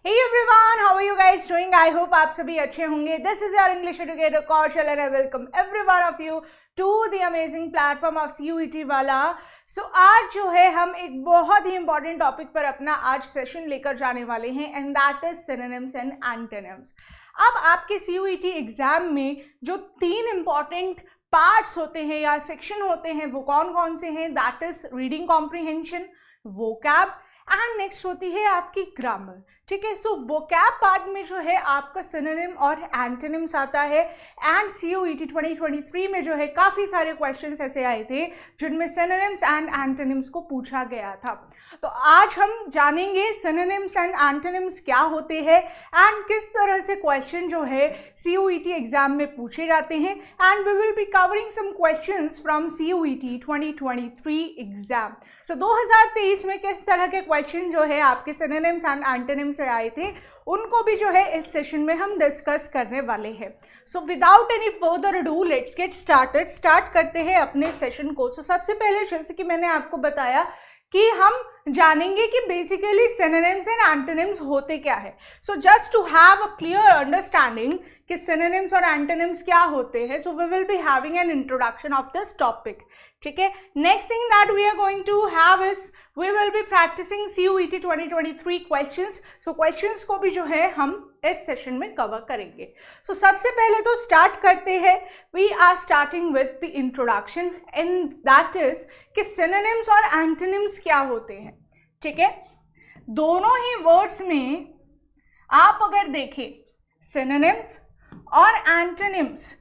Hey everyone, how are you guys doing? I hope आप सभी अच्छे होंगे. This is your English educator Kaushal and I welcome every one of you to the amazing platform of CUET वाला. So आज जो है हम एक बहुत ही important topic पर अपना आज सेशन लेकर जाने वाले हैं and that is synonyms and antonyms. अब आपके CUET एग्जाम में जो 3 important पार्ट्स होते हैं या सेक्शन होते हैं वो कौन कौन से हैं? That is reading comprehension, vocab and next होती है आपकी ग्रामर. ठीक है, सो वोकैब पार्ट में जो है आपका सिनोनिम और एंटोनिम्स आता है एंड CUET 2023 में जो है काफ़ी सारे क्वेश्चंस ऐसे आए थे जिनमें सिनोनिम्स एंड एंटोनिम्स को पूछा गया था. तो आज हम जानेंगे सिनोनिम्स एंड एंटोनिम्स क्या होते हैं एंड किस तरह से क्वेश्चन जो है CUET एग्जाम में पूछे जाते हैं and we will be covering some questions from CUET 2023 exam. So 2023 में किस तरह के क्वेश्चन जो है आपके सिनोनिम्स एंड एंटोनिम्स से आए थे उनको भी जो है इस सेशन में हम डिस्कस करने वाले हैं. So without any further ado let's get started. Start करते हैं अपने सेशन को. सो सबसे पहले जैसे कि मैंने आपको बताया कि हम जानेंगे कि बेसिकली सिनोनिम्स एंड एंटोनिम्स होते क्या है. So just to have a clear understanding कि सिनोनिम्स और एंटोनिम्स क्या होते हैं, so we will be having an introduction of this topic. ठीक है, next thing that we are going to have is we will be practising CUET 2023 questions. So questions को भी जो है हम इस सेशन में कवर करेंगे. सो सबसे पहले तो स्टार्ट करते हैं. We are starting with the introduction and that is कि सिनोनिम्स और एंटोनिम्स क्या होते हैं. ठीक है, दोनों ही वर्ड्स में आप अगर देखें सिनोनिम्स और एंटोनिम्स,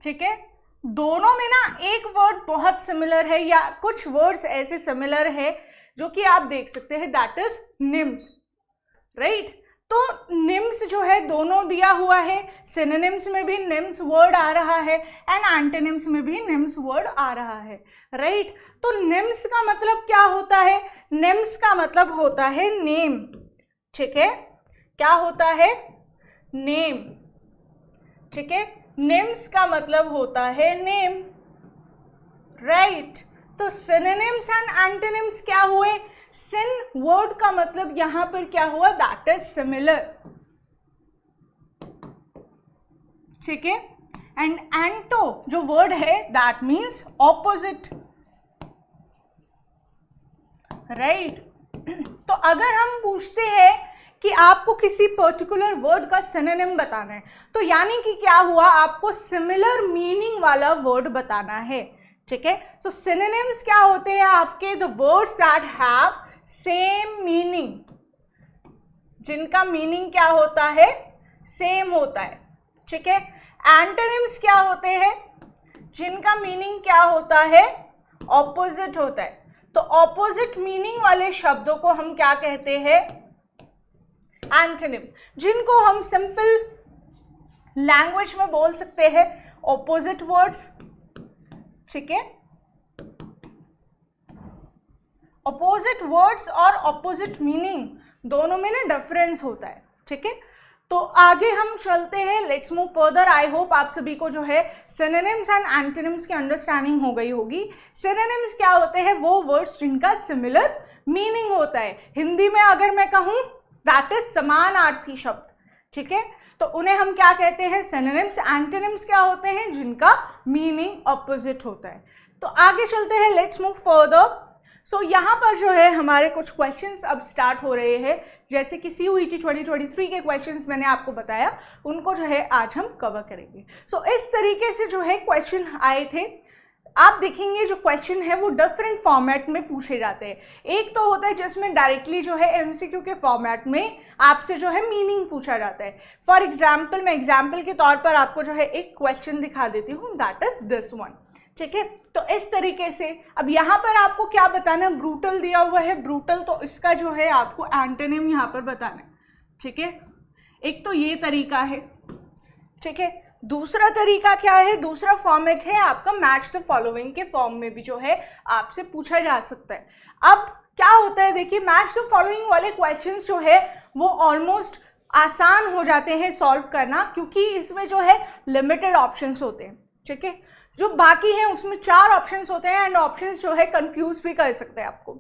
ठीक है, दोनों में ना एक वर्ड बहुत सिमिलर है या कुछ वर्ड्स ऐसे सिमिलर है जो कि आप देख सकते हैं, दैट इज निम्स. राइट, तो निम्स जो है दोनों दिया हुआ है. सिनोनिम्स में भी निम्स वर्ड आ रहा है एंड एंटोनिम्स में भी निम्स वर्ड आ रहा है. राइट, तो निम्स का मतलब क्या होता है? निम्स का मतलब होता है नेम. ठीक है, क्या होता है? नेम. ठीक है, निम्स का मतलब होता है नेम. राइट, तो सिनोनिम्स एंड एंटोनिम्स क्या हुए? सिन वर्ड का मतलब यहां पर क्या हुआ? That is similar. ठीक है, एंड एंटो जो वर्ड है दैट मीन्स ऑपोजिट. राइट, तो अगर हम पूछते हैं कि आपको किसी पर्टिकुलर वर्ड का सिनोनिम बताना है तो यानी कि क्या हुआ? आपको सिमिलर मीनिंग वाला वर्ड बताना है. ठीक है, सो सिनोनिम्स क्या होते हैं आपके? The words that have same meaning, जिनका मीनिंग क्या होता है? सेम होता है. ठीक है, एंटोनिम्स क्या होते हैं? जिनका मीनिंग क्या होता है? ऑपोजिट होता है. तो ऑपोजिट मीनिंग वाले शब्दों को हम क्या कहते हैं? एंटोनिम, जिनको हम सिंपल लैंग्वेज में बोल सकते हैं ऑपोजिट वर्ड्स. ठीक है, ऑपोजिट वर्ड्स और ऑपोजिट मीनिंग दोनों में ना डिफरेंस होता है. ठीक है, तो आगे हम चलते हैं. Let's move further. I hope आप सभी को जो है सिनोनिम्स एंड एंटोनिम्स की अंडरस्टैंडिंग हो गई होगी. सिनोनिम्स क्या होते हैं? वो वर्ड्स जिनका सिमिलर मीनिंग होता है. हिंदी में अगर मैं कहूँ दैट इज समानार्थी शब्द. ठीक है, तो उन्हें हम क्या कहते हैं? सिनोनिम्स. एंटोनिम्स क्या होते हैं? जिनका मीनिंग ऑपोजिट होता है. तो आगे चलते हैं. Let's move further. सो यहाँ पर जो है हमारे कुछ क्वेश्चंस अब स्टार्ट हो रहे हैं. जैसे कि CUET 2023 के क्वेश्चंस मैंने आपको बताया, उनको जो है आज हम कवर करेंगे. सो इस तरीके से जो है क्वेश्चन आए थे. आप देखेंगे जो क्वेश्चन है वो डिफरेंट फॉर्मेट में पूछे जाते हैं. एक तो होता है जिसमें डायरेक्टली जो है MCQ के फॉर्मेट में आपसे जो है मीनिंग पूछा जाता है. फॉर एग्जाम्पल, मैं एग्जाम्पल के तौर पर आपको जो है एक क्वेश्चन दिखा देती हूँ, दैट इज दिस वन. ठीक है, तो इस तरीके से अब यहाँ पर आपको क्या बताना है? ब्रूटल दिया हुआ है. ब्रूटल, तो इसका जो है आपको एंटोनिम यहाँ पर बताना है. ठीक है, एक तो ये तरीका है. ठीक है, दूसरा तरीका क्या है? दूसरा फॉर्मेट है आपका मैच द फॉलोइंग के फॉर्म में भी जो है आपसे पूछा जा सकता है. अब क्या होता है, देखिए मैच द फॉलोइंग वाले क्वेश्चंस जो है वो ऑलमोस्ट आसान हो जाते हैं सॉल्व करना, क्योंकि इसमें जो है लिमिटेड ऑप्शंस होते हैं. ठीक है, जो बाकी हैं उसमें 4 ऑप्शंस होते हैं एंड ऑप्शंस जो है कंफ्यूज भी कर सकते हैं आपको.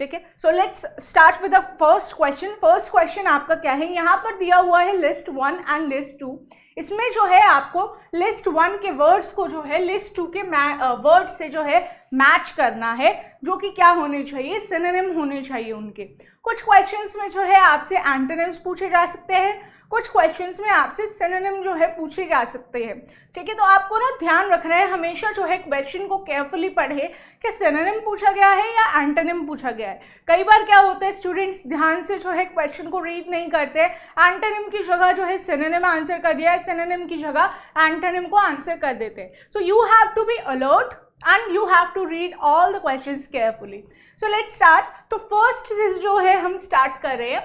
ठीक है। So let's start with the first question. First question आपका क्या है, यहाँ पर दिया हुआ है लिस्ट 1 एंड लिस्ट 2। इसमें जो है आपको लिस्ट 1 के वर्ड्स को जो है लिस्ट 2 के वर्ड्स से जो है मैच करना है, जो कि क्या होने चाहिए, सिनोनिम होने चाहिए उनके। कुछ क्वेश्चंस में जो है आपसे एंटोनिम्स पूछे जा सकते हैं, कुछ क्वेश्चंस में आपसे सिनोनिम जो है पूछे जा सकते हैं, ठीक है। तो आपको ना ध्यान रखना है, हमेशा जो है क्वेश्चन को केयरफुली पढ़े कि सिनोनिम पूछा गया है या एंटोनिम पूछा गया है। कई बार क्या होता है, स्टूडेंट्स ध्यान से जो है क्वेश्चन को रीड नहीं करते, एंटोनिम की जगह जो है सिनोनिम आंसर कर दिया है, सिनोनिम की जगह एंटोनिम को आंसर कर देते हैं। So you have to be alert and you have to read all the questions carefully. So let's start. तो फर्स्ट चीज जो है हम स्टार्ट कर रहे हैं,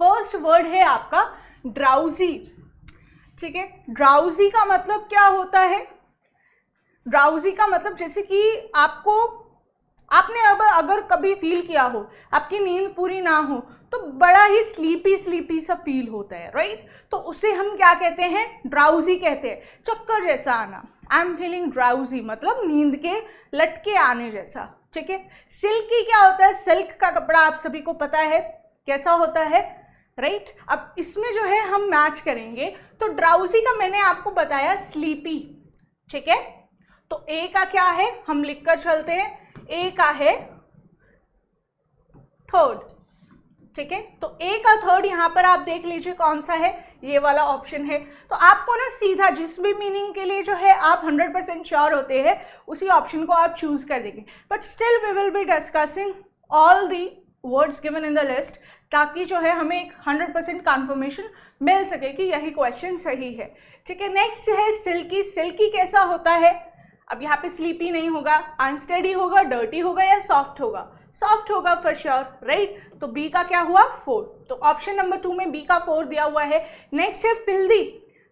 फर्स्ट वर्ड है आपका ड्राउजी, ठीक है। ड्राउजी का मतलब क्या होता है, ड्राउजी का मतलब जैसे कि आपने अगर कभी फील किया हो आपकी नींद पूरी ना हो तो बड़ा ही स्लीपी सा फील होता है, राइट। तो उसे हम क्या कहते हैं, ड्राउजी कहते हैं। चक्कर जैसा आना, आई एम फीलिंग ड्राउजी, मतलब नींद के लटके आने जैसा, ठीक है। सिल्की क्या होता है, सिल्क का कपड़ा आप सभी को पता है कैसा होता है, राइट। अब इसमें जो है हम मैच करेंगे, तो ड्राउजी का मैंने आपको बताया स्लीपी, ठीक है। तो ए का क्या है, हम लिखकर चलते हैं, ए का है थर्ड, ठीक है। तो ए का थर्ड यहाँ पर आप देख लीजिए कौन सा है, ये वाला ऑप्शन है। तो आपको ना सीधा जिस भी मीनिंग के लिए जो है आप 100% श्योर होते हैं उसी ऑप्शन को आप चूज कर देंगे। But still we will be discussing all the words given in the list, ताकि जो है हमें एक 100% कन्फर्मेशन मिल सके कि यही क्वेश्चन सही है, ठीक है। नेक्स्ट है सिल्की। सिल्की कैसा होता है, अब यहाँ पे स्लीपी नहीं होगा, अनस्टेडी होगा, डर्टी होगा या सॉफ्ट होगा, सॉफ्ट होगा फॉर श्योर, राइट। तो बी का क्या हुआ 4, तो ऑप्शन नंबर 2 में बी का 4 दिया हुआ है। नेक्स्ट है फिल्दी।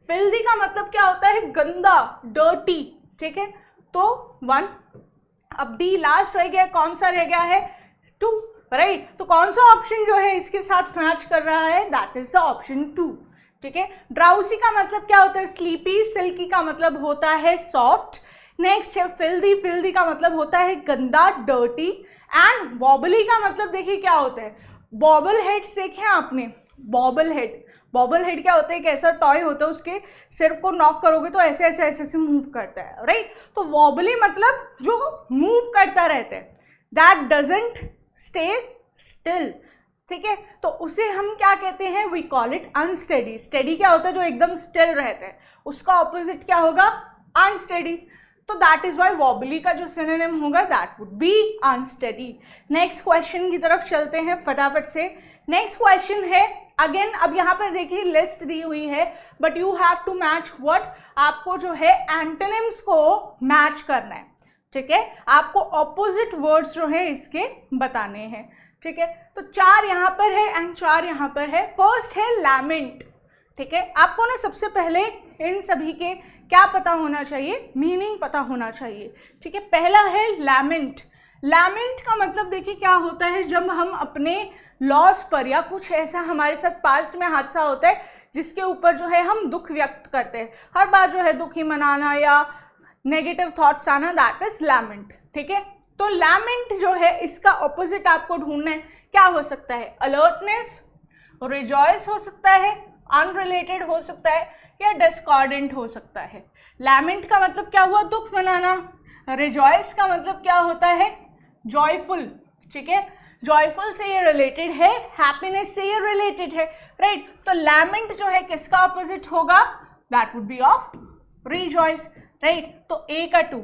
फिल्दी का मतलब क्या होता है, गंदा, डर्टी, ठीक है। तो 1, अब डी लास्ट रह गया, कौन सा रह गया है 2, राइट। तो कौन सा ऑप्शन जो है इसके साथ मैच कर रहा है, दैट इज द ऑप्शन 2, ठीक है। ड्राउसी का मतलब क्या होता है, स्लीपी। सिल्की का मतलब होता है सॉफ्ट। नेक्स्ट है फिल्दी। फिल्दी का मतलब होता है गंदा, डर्टी। एंड वॉबली का मतलब देखिए क्या होता है, बॉबल हेड्स देखे आपने, बॉबल हेड क्या होता है, एक ऐसा टॉय होता है, उसके सिर को नॉक करोगे तो ऐसे ऐसे ऐसे ऐसे मूव करता है, राइट। तो वॉबली मतलब जो मूव करता रहता है, दैट डजंट स्टे स्टिल, ठीक है। तो उसे हम क्या कहते हैं, we call it unsteady. Steady क्या होता है, जो एकदम स्टिल रहता है, उसका ऑपोजिट क्या होगा, अनस्टेडी। तो दैट इज वाई वॉबली का जो सिनोनिम होगा that would B unsteady. Next question की तरफ चलते हैं फटाफट से। नेक्स्ट क्वेश्चन है अगेन, अब यहाँ पर देखिए लिस्ट दी हुई है, but you have to match what, आपको जो है एंटोनिम्स को मैच करना है, ठीक है। आपको ऑपोजिट वर्ड्स जो है इसके बताने हैं, ठीक है। तो 4 यहाँ पर है एंड 4 यहाँ पर है। फर्स्ट है लैमेंट, ठीक है। आपको ना सबसे पहले इन सभी के क्या पता होना चाहिए, मीनिंग पता होना चाहिए, ठीक है। पहला है लैमेंट। लैमेंट का मतलब देखिए क्या होता है, जब हम अपने लॉस पर या कुछ ऐसा हमारे साथ पास्ट में हादसा होता है जिसके ऊपर जो है हम दुख व्यक्त करते हैं, हर बार जो है दुखी मनाना या नेगेटिव थॉट्स आना, दैट इज लैमेंट, ठीक है। तो लैमेंट जो है इसका ऑपोजिट आपको ढूंढना है, क्या हो सकता है, अलर्टनेस, रिजॉयस हो सकता है, अनरिलेटेड हो सकता है या डिस्कॉर्डेंट हो सकता है। लैमेंट का मतलब क्या हुआ, दुख मनाना। रिजॉयस का मतलब क्या होता है, जॉयफुल, ठीक है। जॉयफुल से ये रिलेटेड है, हैप्पीनेस से ये रिलेटेड है, राइट। तो लैमेंट जो है किसका ऑपोजिट होगा, that would B of rejoice, right. तो ए का 2,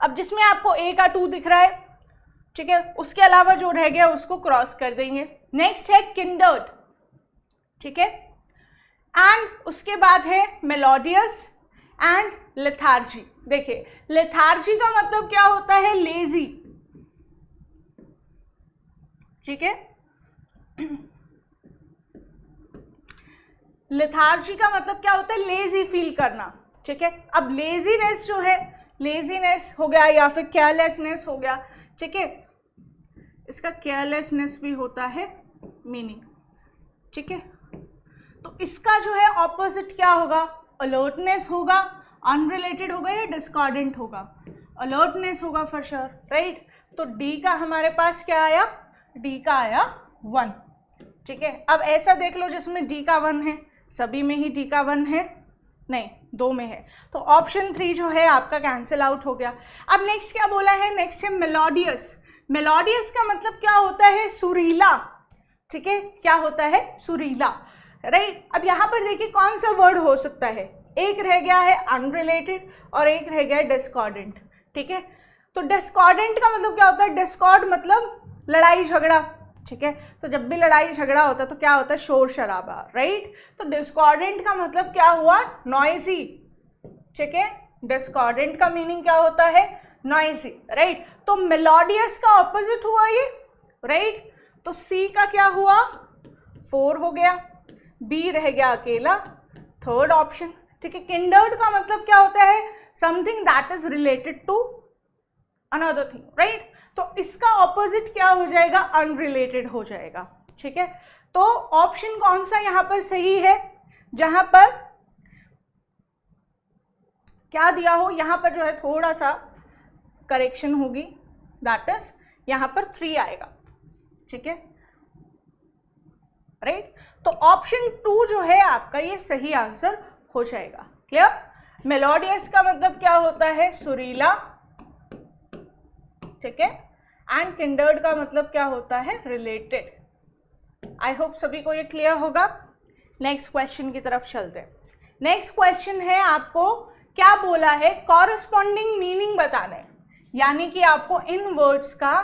अब जिसमें आपको ए का 2 दिख रहा है, ठीक है, उसके अलावा जो रह गया उसको क्रॉस कर देंगे। नेक्स्ट है किंडर्ड, ठीक है। एंड उसके बाद है मेलोडियस एंड लेथार्जी। देखिए लेथार्जी का मतलब क्या होता है, लेजी, ठीक है। लेथार्जी का मतलब क्या होता है, लेजी फील करना, ठीक है। अब लेजीनेस जो है, लेजीनेस हो गया या फिर केयरलेसनेस हो गया, ठीक है। इसका केयरलेसनेस भी होता है मीनिंग, ठीक है। तो इसका जो है ऑपोजिट क्या होगा, अलर्टनेस होगा, अनरिलेटेड होगा या डिस्कॉर्डेंट होगा, अलर्टनेस होगा फॉर श्योर, राइट। तो डी का हमारे पास क्या आया, डी का आया 1, ठीक है। अब ऐसा देख लो जिसमें डी का 1 है, सभी में ही डी का 1 है, नहीं 2 में है, तो ऑप्शन 3 जो है आपका कैंसिल आउट हो गया। अब नेक्स्ट क्या बोला है, नेक्स्ट है मेलोडियस। मेलोडियस का मतलब क्या होता है, सुरीला, ठीक है, क्या होता है, सुरीला, राइट। अब यहाँ पर देखिए कौन सा वर्ड हो सकता है, एक रह गया है अनरिलेटेड और एक रह गया है डिस्कॉर्डेंट, ठीक है। तो डिस्कॉर्डेंट का मतलब क्या होता है, डिस्कॉर्ड मतलब लड़ाई झगड़ा, ठीक है। तो जब भी लड़ाई झगड़ा होता है तो क्या होता है, शोर शराबा, राइट। तो डिस्कॉर्डेंट का मतलब क्या हुआ, नॉइजी, ठीक है। डिस्कॉर्डेंट का मीनिंग क्या होता है, नॉइजी, राइट। तो मेलोडियस का ऑपोजिट हुआ ये, राइट। तो सी का क्या हुआ, 4 हो गया, बी रह गया अकेला, थर्ड ऑप्शन, ठीक है। किंडर्ड का मतलब क्या होता है, something that is related to another thing, right. तो इसका ऑपोजिट क्या हो जाएगा, अनरिलेटेड हो जाएगा, ठीक है। तो ऑप्शन कौन सा यहां पर सही है, जहां पर क्या दिया हो, यहां पर जो है थोड़ा सा करेक्शन होगी, दैट इज यहां पर 3 आएगा, ठीक है, राइट। तो ऑप्शन 2 जो है आपका ये सही आंसर हो जाएगा, क्लियर। मेलोडियस का मतलब क्या होता है, सुरीला, ठीक है, एंड किंडर्ड का मतलब क्या होता है, रिलेटेड। आई होप सभी को ये क्लियर होगा। नेक्स्ट क्वेश्चन की तरफ चलते हैं। नेक्स्ट क्वेश्चन है, आपको क्या बोला है, कॉरस्पॉन्डिंग मीनिंग बताना है, यानी कि आपको इन वर्ड्स का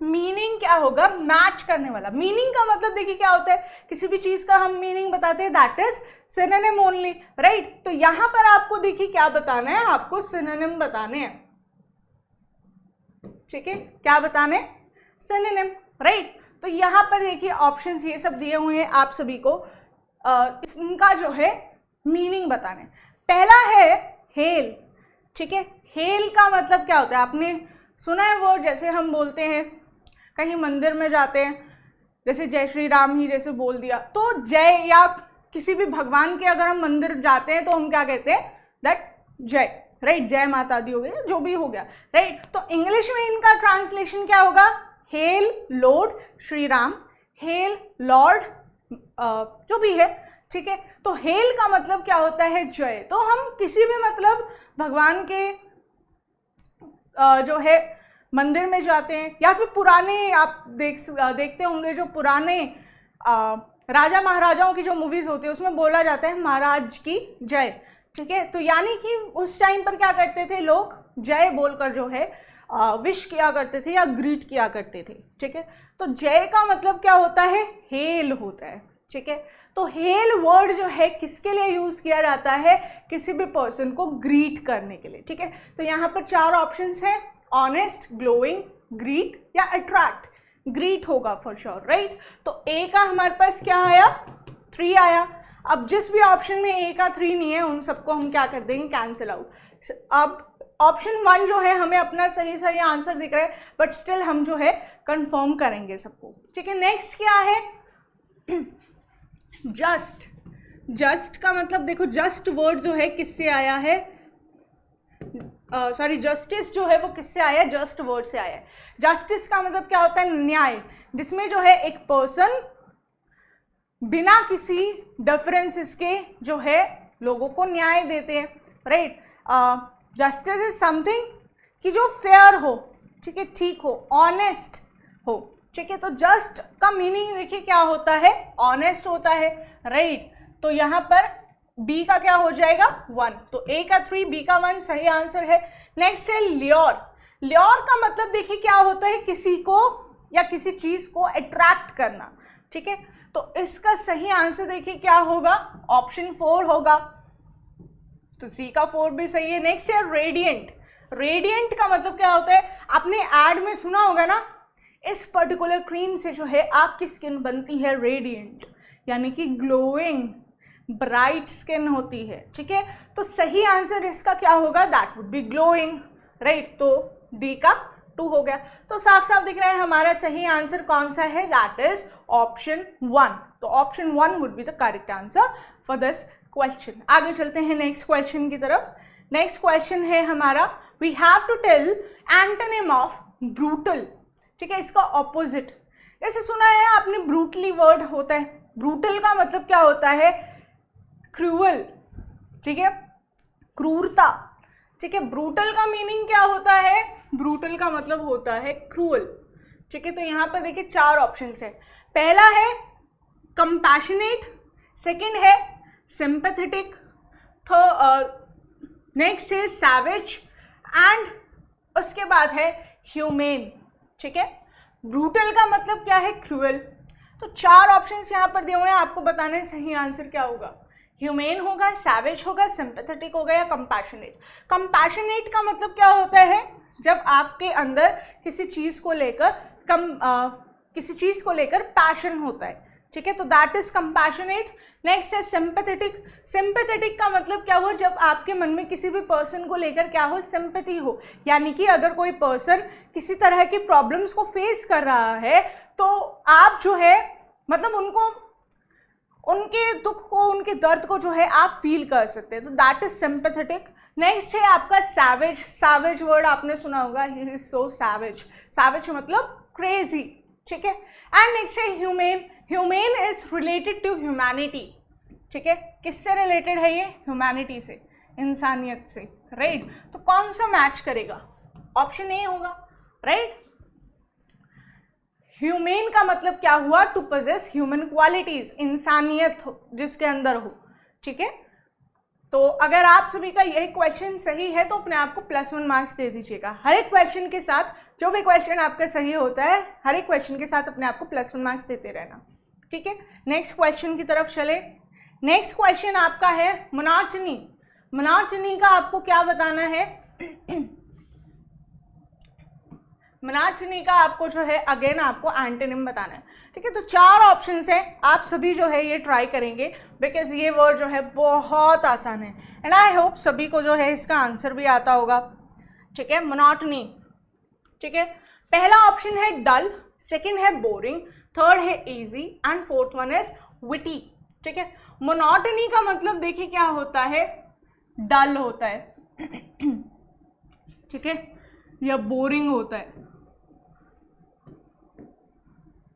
मीनिंग क्या होगा, मैच करने वाला। मीनिंग का मतलब देखिए क्या होता है, किसी भी चीज का हम मीनिंग बताते हैं, that is synonym only, right. तो यहां पर आपको देखिए क्या बताना है, आपको सिनोनिम बताने हैं, ठीक है, क्या बताने, सिनोनिम, राइट। तो यहां पर देखिए ऑप्शंस ये सब दिए हुए हैं आप सभी को, इनका जो है मीनिंग बताने। पहला है हेल, ठीक है। हेल का मतलब क्या होता है, आपने सुना है वर्ड, जैसे हम बोलते हैं कहीं मंदिर में जाते हैं, जैसे जय श्री राम ही जैसे बोल दिया, तो जय, या किसी भी भगवान के अगर हम मंदिर जाते हैं तो हम क्या कहते हैं, दैट जय, राइट, जय माता दी हो गई, जो भी हो गया, राइट। तो इंग्लिश में इनका ट्रांसलेशन क्या होगा, hello Lord Shri Ram, hello Lord जो भी है, ठीक है। तो हेल का मतलब क्या होता है, जय। तो हम किसी भी मतलब भगवान के जो है मंदिर में जाते हैं, या फिर पुराने आप देखते होंगे जो पुराने राजा महाराजाओं की जो मूवीज होती है उसमें बोला जाता है महाराज की जय, ठीक है। तो यानी कि उस टाइम पर क्या करते थे लोग, जय बोलकर जो है विश किया करते थे या ग्रीट किया करते थे, ठीक है। तो जय का मतलब क्या होता है, हेल होता है, ठीक है। तो हेल वर्ड जो है किसके लिए यूज किया जाता है, किसी भी पर्सन को ग्रीट करने के लिए, ठीक है। तो यहाँ पर 4 ऑप्शंस हैं, ऑनेस्ट, ग्लोइंग, ग्रीट या अट्रैक्ट। ग्रीट होगा फॉर श्योर, राइट। तो ए का हमारे पास क्या आया, 3 आया। अब जिस भी ऑप्शन में ए का 3 नहीं है उन सबको हम क्या कर देंगे, कैंसिल आउट। अब ऑप्शन 1 जो है हमें अपना सही आंसर दिख रहा है, बट स्टिल हम जो है कंफर्म करेंगे सबको, ठीक है। नेक्स्ट क्या है, जस्ट। जस्ट का मतलब देखो, जस्ट वर्ड जो है किससे आया है, सॉरी जस्टिस जो है वो किससे आया है, जस्ट वर्ड से आया है। जस्टिस का मतलब क्या होता है, न्याय, जिसमें जो है एक पर्सन बिना किसी डिफरेंसेस के जो है लोगों को न्याय देते हैं, राइट। जस्टिस इज समथिंग कि जो फेयर हो, ठीक है, ठीक हो, ऑनेस्ट हो, ठीक है। तो जस्ट का मीनिंग देखिए क्या होता है, ऑनेस्ट होता है, राइट। तो यहाँ पर बी का क्या हो जाएगा, 1। तो ए का 3, बी का 1 सही आंसर है। नेक्स्ट है ल्योर। ल्योर का मतलब देखिए क्या होता है, किसी को या किसी चीज को अट्रैक्ट करना, ठीक है। तो इसका सही आंसर देखिए क्या होगा, ऑप्शन 4 होगा। तो सी का 4 भी सही है। नेक्स्ट है रेडिएंट। रेडिएंट का मतलब क्या होता है, आपने एड में सुना होगा ना, इस पर्टिकुलर क्रीम से जो है आपकी स्किन बनती है रेडिएंट, यानी कि ग्लोइंग, ब्राइट स्किन होती है, ठीक है। तो सही आंसर इसका क्या होगा, that would B glowing, right. तो डी का 2 हो गया। तो साफ साफ दिख रहा है हमारा सही आंसर कौन सा है, दैट इज ऑप्शन 1। तो option 1 would be the correct answer for this question. आगे चलते हैं नेक्स्ट क्वेश्चन की तरफ। नेक्स्ट क्वेश्चन है हमारा, we have to tell antonym of brutal, ठीक है, इसका ऑपोजिट। जैसे सुना है आपने ब्रूटली वर्ड होता है, ब्रूटल का मतलब क्या होता है, क्रूअल, ठीक है, क्रूरता, ठीक है। ब्रूटल का मीनिंग क्या होता है, ब्रूटल का मतलब होता है क्रूअल, ठीक है। तो यहाँ पर देखिए 4 ऑप्शंस है। पहला है कंपैशनेट, सेकंड है सिंपैथेटिक, नेक्स्ट है सैवेज एंड उसके बाद है ह्यूमेन, ठीक है। ब्रूटल का मतलब क्या है, क्रूअल। तो 4 ऑप्शंस यहाँ पर दिए हुए हैं, आपको बताना है सही आंसर क्या होगा। ह्यूमेन होगा, सैवेज होगा, सिंपैथेटिक होगा या कंपैशनेट। कंपैशनेट का मतलब क्या होता है, जब आपके अंदर किसी चीज़ को लेकर पैशन होता है, ठीक है, तो दैट इज कंपैशनेट। नेक्स्ट है सिंपैथेटिक। सिंपैथेटिक का मतलब क्या हुआ, जब आपके मन में किसी भी पर्सन को लेकर क्या हो, सिंपैथी हो, यानी कि अगर कोई पर्सन किसी तरह की प्रॉब्लम्स को फेस कर रहा है तो आप जो है मतलब उनके दुख को, उनके दर्द को जो है आप फील कर सकते हैं, तो दैट इज सिंपैथेटिक। नेक्स्ट है आपका सैवेज। सैवेज वर्ड आपने सुना होगा, he is so savage. Savage मतलब क्रेजी, ठीक है। एंड नेक्स्ट है humane. Humane is related to humanity, ठीक है। किससे रिलेटेड है ये, ह्यूमैनिटी से, इंसानियत से, राइट। तो कौन सा मैच करेगा, ऑप्शन ए होगा, राइट। ह्यूमेन का मतलब क्या हुआ, टू पोजेस ह्यूमन क्वालिटीज, इंसानियत जिसके अंदर हो, ठीक है। तो अगर आप सभी का यही क्वेश्चन सही है तो अपने आप को +1 मार्क्स दे दीजिएगा। हर एक क्वेश्चन के साथ, जो भी क्वेश्चन आपका सही होता है, हर एक क्वेश्चन के साथ अपने आप को +1 मार्क्स देते रहना, ठीक है। नेक्स्ट क्वेश्चन की तरफ चले। नेक्स्ट क्वेश्चन आपका है मोनोटनी। मोनोटनी का आपको क्या बताना है, मोनोटनी का आपको जो है अगेन आपको एंटोनिम बताना है, ठीक है। तो 4 ऑप्शंस हैं, आप सभी जो है ये ट्राई करेंगे बिकॉज ये वर्ड जो है बहुत आसान है एंड आई होप सभी को जो है इसका आंसर भी आता होगा, ठीक है। मोनोटनी, ठीक है। पहला ऑप्शन है डल, सेकंड है बोरिंग, थर्ड है easy and fourth one is witty, ठीक है। मोनोटनी का मतलब देखिए क्या होता है, डल होता है, ठीक है, या बोरिंग होता है,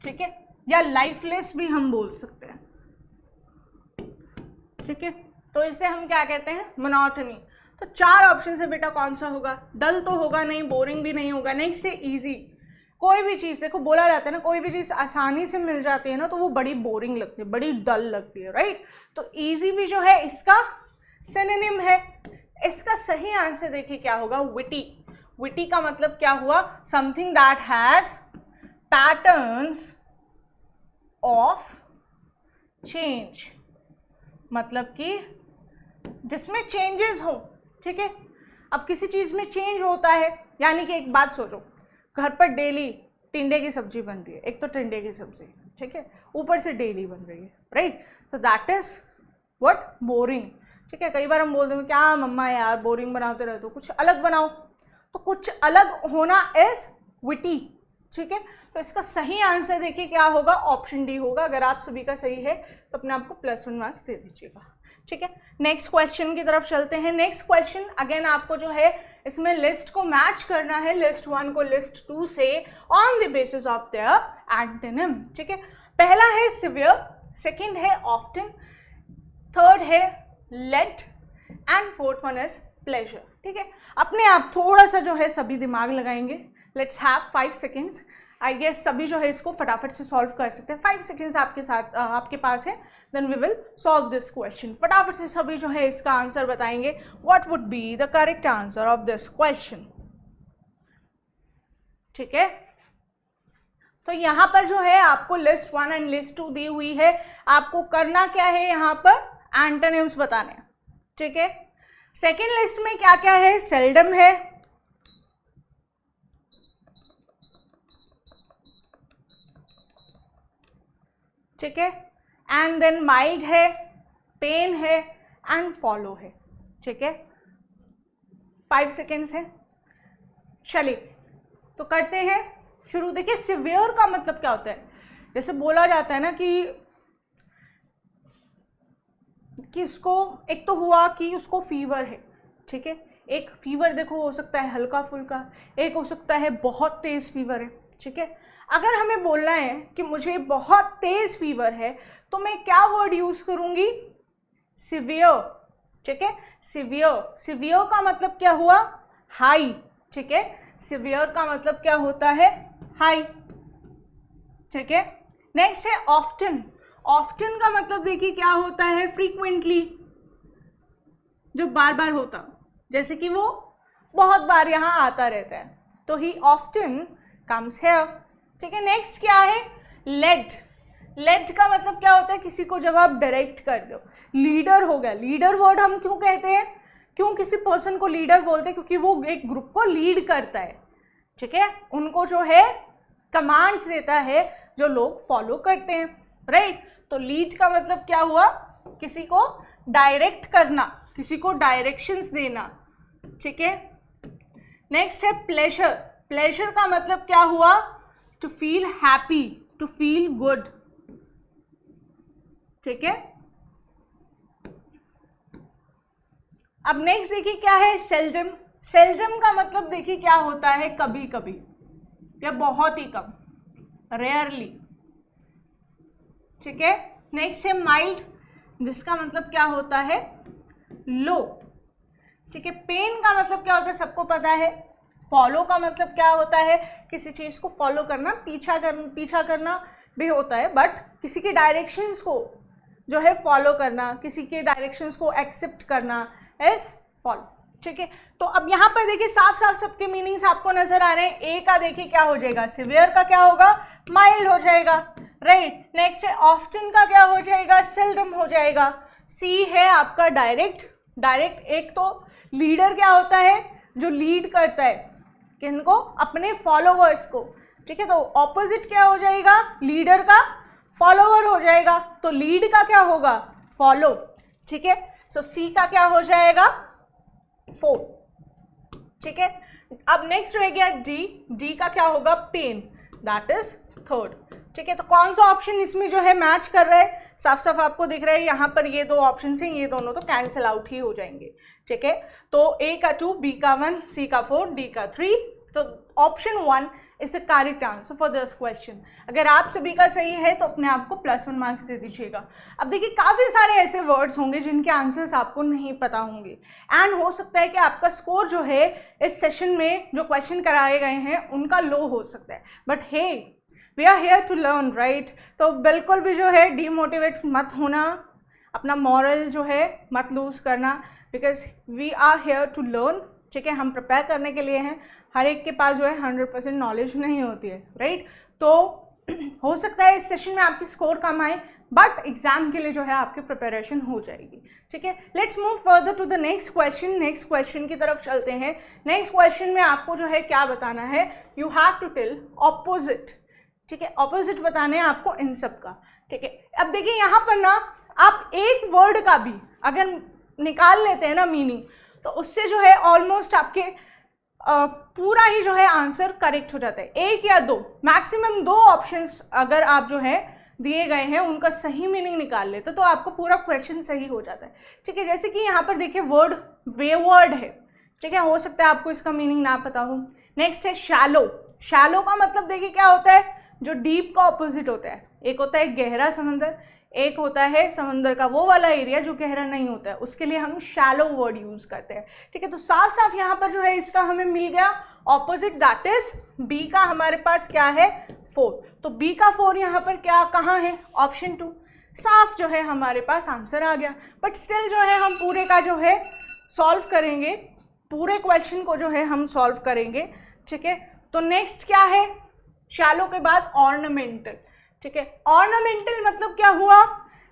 ठीक है, या लाइफलेस भी हम बोल सकते हैं, ठीक है। तो इसे हम क्या कहते हैं, मोनोटनी। तो 4 ऑप्शन से बेटा कौन सा होगा, डल तो होगा नहीं, बोरिंग भी नहीं होगा। नेक्स्ट है इजी। कोई भी चीज़, देखो बोला जाता है ना, कोई भी चीज़ आसानी से मिल जाती है ना तो वो बड़ी बोरिंग लगती है, बड़ी डल लगती है, राइट। तो इजी भी जो है इसका सिनोनिम है। इसका सही आंसर देखिए क्या होगा, विटी। विटी का मतलब क्या हुआ, something that has patterns of change, मतलब कि जिसमें चेंजेस हो, ठीक है। अब किसी चीज़ में चेंज होता है, यानी कि एक बात सोचो, घर पर डेली टिंडे की सब्जी बन रही है, एक तो टिंडे की सब्जी, ठीक है, ऊपर से डेली बन रही है, राइट। तो दैट इज व्हाट, बोरिंग, ठीक है। कई बार हम बोलते हैं क्या मम्मा यार बोरिंग बनाते रहते हो, कुछ अलग बनाओ, तो कुछ अलग होना इज विटी, ठीक है। तो इसका सही आंसर देखिए क्या होगा, ऑप्शन डी होगा। अगर आप सभी का सही है तो अपने आप को +1 मार्क्स दे दीजिएगा, ठीक है। नेक्स्ट क्वेश्चन की तरफ चलते हैं। नेक्स्ट क्वेश्चन अगेन आपको जो है इसमें लिस्ट को मैच करना है, लिस्ट 1 को लिस्ट 2 से on the basis of their antonym, ठीक है। पहला है सिवियर, सेकंड है ऑफ्टन, थर्ड है late and fourth one is pleasure, ठीक है। अपने आप थोड़ा सा जो है सभी दिमाग लगाएंगे, let's have 5 seconds. I guess सभी जो है इसको फटाफट से सॉल्व कर सकते हैं। 5 सेकेंड्स आपके साथ आपके पास है, then we will solve this question. फटाफट से सभी जो है इसका आंसर बताएंगे, what would be the correct answer of this question, ठीक है। तो यहाँ पर जो है आपको लिस्ट 1 एंड लिस्ट 2 दी हुई है, आपको करना क्या है, यहाँ पर एंटोनिम्स बताने, ठीक है। सेकेंड लिस्ट में क्या क्या है, सेल्डम है, ठीक है, एंड देन माइल्ड है, पेन है एंड फॉलो है, ठीक है। 5 सेकेंड्स है, चलिए तो करते हैं शुरू। देखिए सिवियर का मतलब क्या होता है, जैसे बोला जाता है ना कि इसको, एक तो हुआ कि उसको फीवर है, ठीक है। एक फीवर देखो हो सकता है हल्का फुल्का, एक हो सकता है बहुत तेज फीवर है, ठीक है। अगर हमें बोलना है कि मुझे बहुत तेज फीवर है तो मैं क्या वर्ड यूज करूंगी? सिवियर। ठीक है, सिवियर। सिवियर का मतलब क्या हुआ? हाई। ठीक है, सिवियर का मतलब क्या होता है? हाई। ठीक है, नेक्स्ट है ऑफ्टन। ऑफ्टन का मतलब देखिए क्या होता है? फ्रीक्वेंटली, जो बार बार होता, जैसे कि वो बहुत बार यहाँ आता रहता है, तो ही ऑफ्टन कम्स हियर। ठीक है, नेक्स्ट क्या है? लेड। लेड का मतलब क्या होता है? किसी को जब आप डायरेक्ट कर दो। लीडर हो गया। लीडर वर्ड हम क्यों कहते हैं? क्यों किसी पर्सन को लीडर बोलते हैं? क्योंकि वो एक ग्रुप को लीड करता है। ठीक है, उनको जो है कमांड्स देता है जो लोग फॉलो करते हैं, राइट। तो लीड का मतलब क्या हुआ? किसी को डायरेक्ट करना, किसी को डायरेक्शंस देना। ठीक है, नेक्स्ट है प्लेजर। प्लेजर का मतलब क्या हुआ? To feel happy, to feel good. ठीक है, अब नेक्स्ट देखिए क्या है? सेल्डम। सेल्डम का मतलब देखिए क्या होता है? कभी कभी या बहुत ही कम, रेयरली। ठीक है, नेक्स्ट है माइल्ड, जिसका मतलब क्या होता है? लो। ठीक है, पेन का मतलब क्या होता है? सबको पता है। फॉलो का मतलब क्या होता है? किसी चीज को फॉलो करना, पीछा करना भी होता है, बट किसी के डायरेक्शंस को जो है फॉलो करना, किसी के डायरेक्शंस को एक्सेप्ट करना इज फॉलो। ठीक है, तो अब यहाँ पर देखिए साफ साफ सबके मीनिंग्स आपको नजर आ रहे हैं। ए का देखिए क्या हो जाएगा? सिवियर का क्या होगा? माइल्ड हो जाएगा, राइट। नेक्स्ट है ऑफ्टन का क्या हो जाएगा? सेल्डम हो जाएगा। सी है आपका डायरेक्ट। डायरेक्ट, एक तो लीडर क्या होता है? जो लीड करता है किनको? अपने फॉलोवर्स को। ठीक है, तो ऑपोजिट क्या हो जाएगा? लीडर का फॉलोवर हो जाएगा, तो लीड का क्या होगा? फॉलो। ठीक है, सो सी का क्या हो जाएगा? 4। ठीक है, अब नेक्स्ट रह गया डी। डी का क्या होगा? Pain, that is 3rd। ठीक है, तो कौन सा ऑप्शन इसमें जो है मैच कर रहा है? साफ साफ आपको दिख रहा है यहाँ पर ये दो ऑप्शन हैं, ये दोनों तो कैंसिल आउट ही हो जाएंगे। ठीक है, तो ए का 2, बी का 1, सी का 4, डी का 3। तो option 1 is the correct answer for this question. अगर आप सभी का सही है तो अपने आप को +1 मार्क्स दे दीजिएगा। अब देखिए काफ़ी सारे ऐसे वर्ड्स होंगे जिनके आंसर्स आपको नहीं पता होंगे, एंड हो सकता है कि आपका स्कोर जो है इस सेशन में जो क्वेश्चन कराए गए हैं उनका लो हो सकता है, but hey we are here to learn, right. तो बिल्कुल भी जो है डीमोटिवेट मत होना, अपना मॉरल जो है मत लूज करना, because we are here to learn. ठीक है, हम प्रिपेयर करने के लिए हैं। हर एक के पास जो है 100% नॉलेज नहीं होती है, राइट। तो हो सकता है इस सेशन में आपकी स्कोर कम आए, बट एग्जाम के लिए जो है आपकी प्रिपरेशन हो जाएगी। ठीक है, let's move further to the next question. Next question की तरफ चलते हैं। नेक्स्ट क्वेश्चन में आपको जो है क्या बताना है? You have to tell opposite. ठीक है, ऑपोजिट बताने हैं आपको इन सब का। ठीक है, अब देखिए यहाँ पर ना आप एक वर्ड का भी अगर निकाल लेते हैं ना मीनिंग, तो उससे जो है ऑलमोस्ट आपके पूरा ही जो है आंसर करेक्ट हो जाता है। एक या दो, मैक्सिमम 2 ऑप्शंस अगर आप जो है दिए गए हैं उनका सही मीनिंग निकाल लेते तो आपको पूरा क्वेश्चन सही हो जाता है। ठीक है, जैसे कि यहाँ पर देखिए वर्ड वेवर्ड है। ठीक है, हो सकता है आपको इसका मीनिंग ना पता हो। नेक्स्ट है शैलो। शैलो का मतलब देखिए क्या होता है? जो डीप का ऑपोजिट होता है। एक होता है गहरा समंदर, एक होता है समंदर का वो वाला एरिया जो गहरा नहीं होता है, उसके लिए हम शैलो वर्ड यूज करते हैं। ठीक है, तो साफ साफ यहाँ पर जो है इसका हमें मिल गया ऑपोजिट, दैट इज बी का हमारे पास क्या है? 4। तो बी का 4 यहाँ पर क्या कहाँ है? ऑप्शन 2। साफ जो है हमारे पास आंसर आ गया, बट स्टिल जो है हम पूरे का जो है सॉल्व करेंगे, पूरे क्वेश्चन को जो है हम सॉल्व करेंगे। ठीक है, तो नेक्स्ट क्या है? शैलो के बाद ऑर्नामेंटल। ठीक है, ऑर्नामेंटल मतलब क्या हुआ?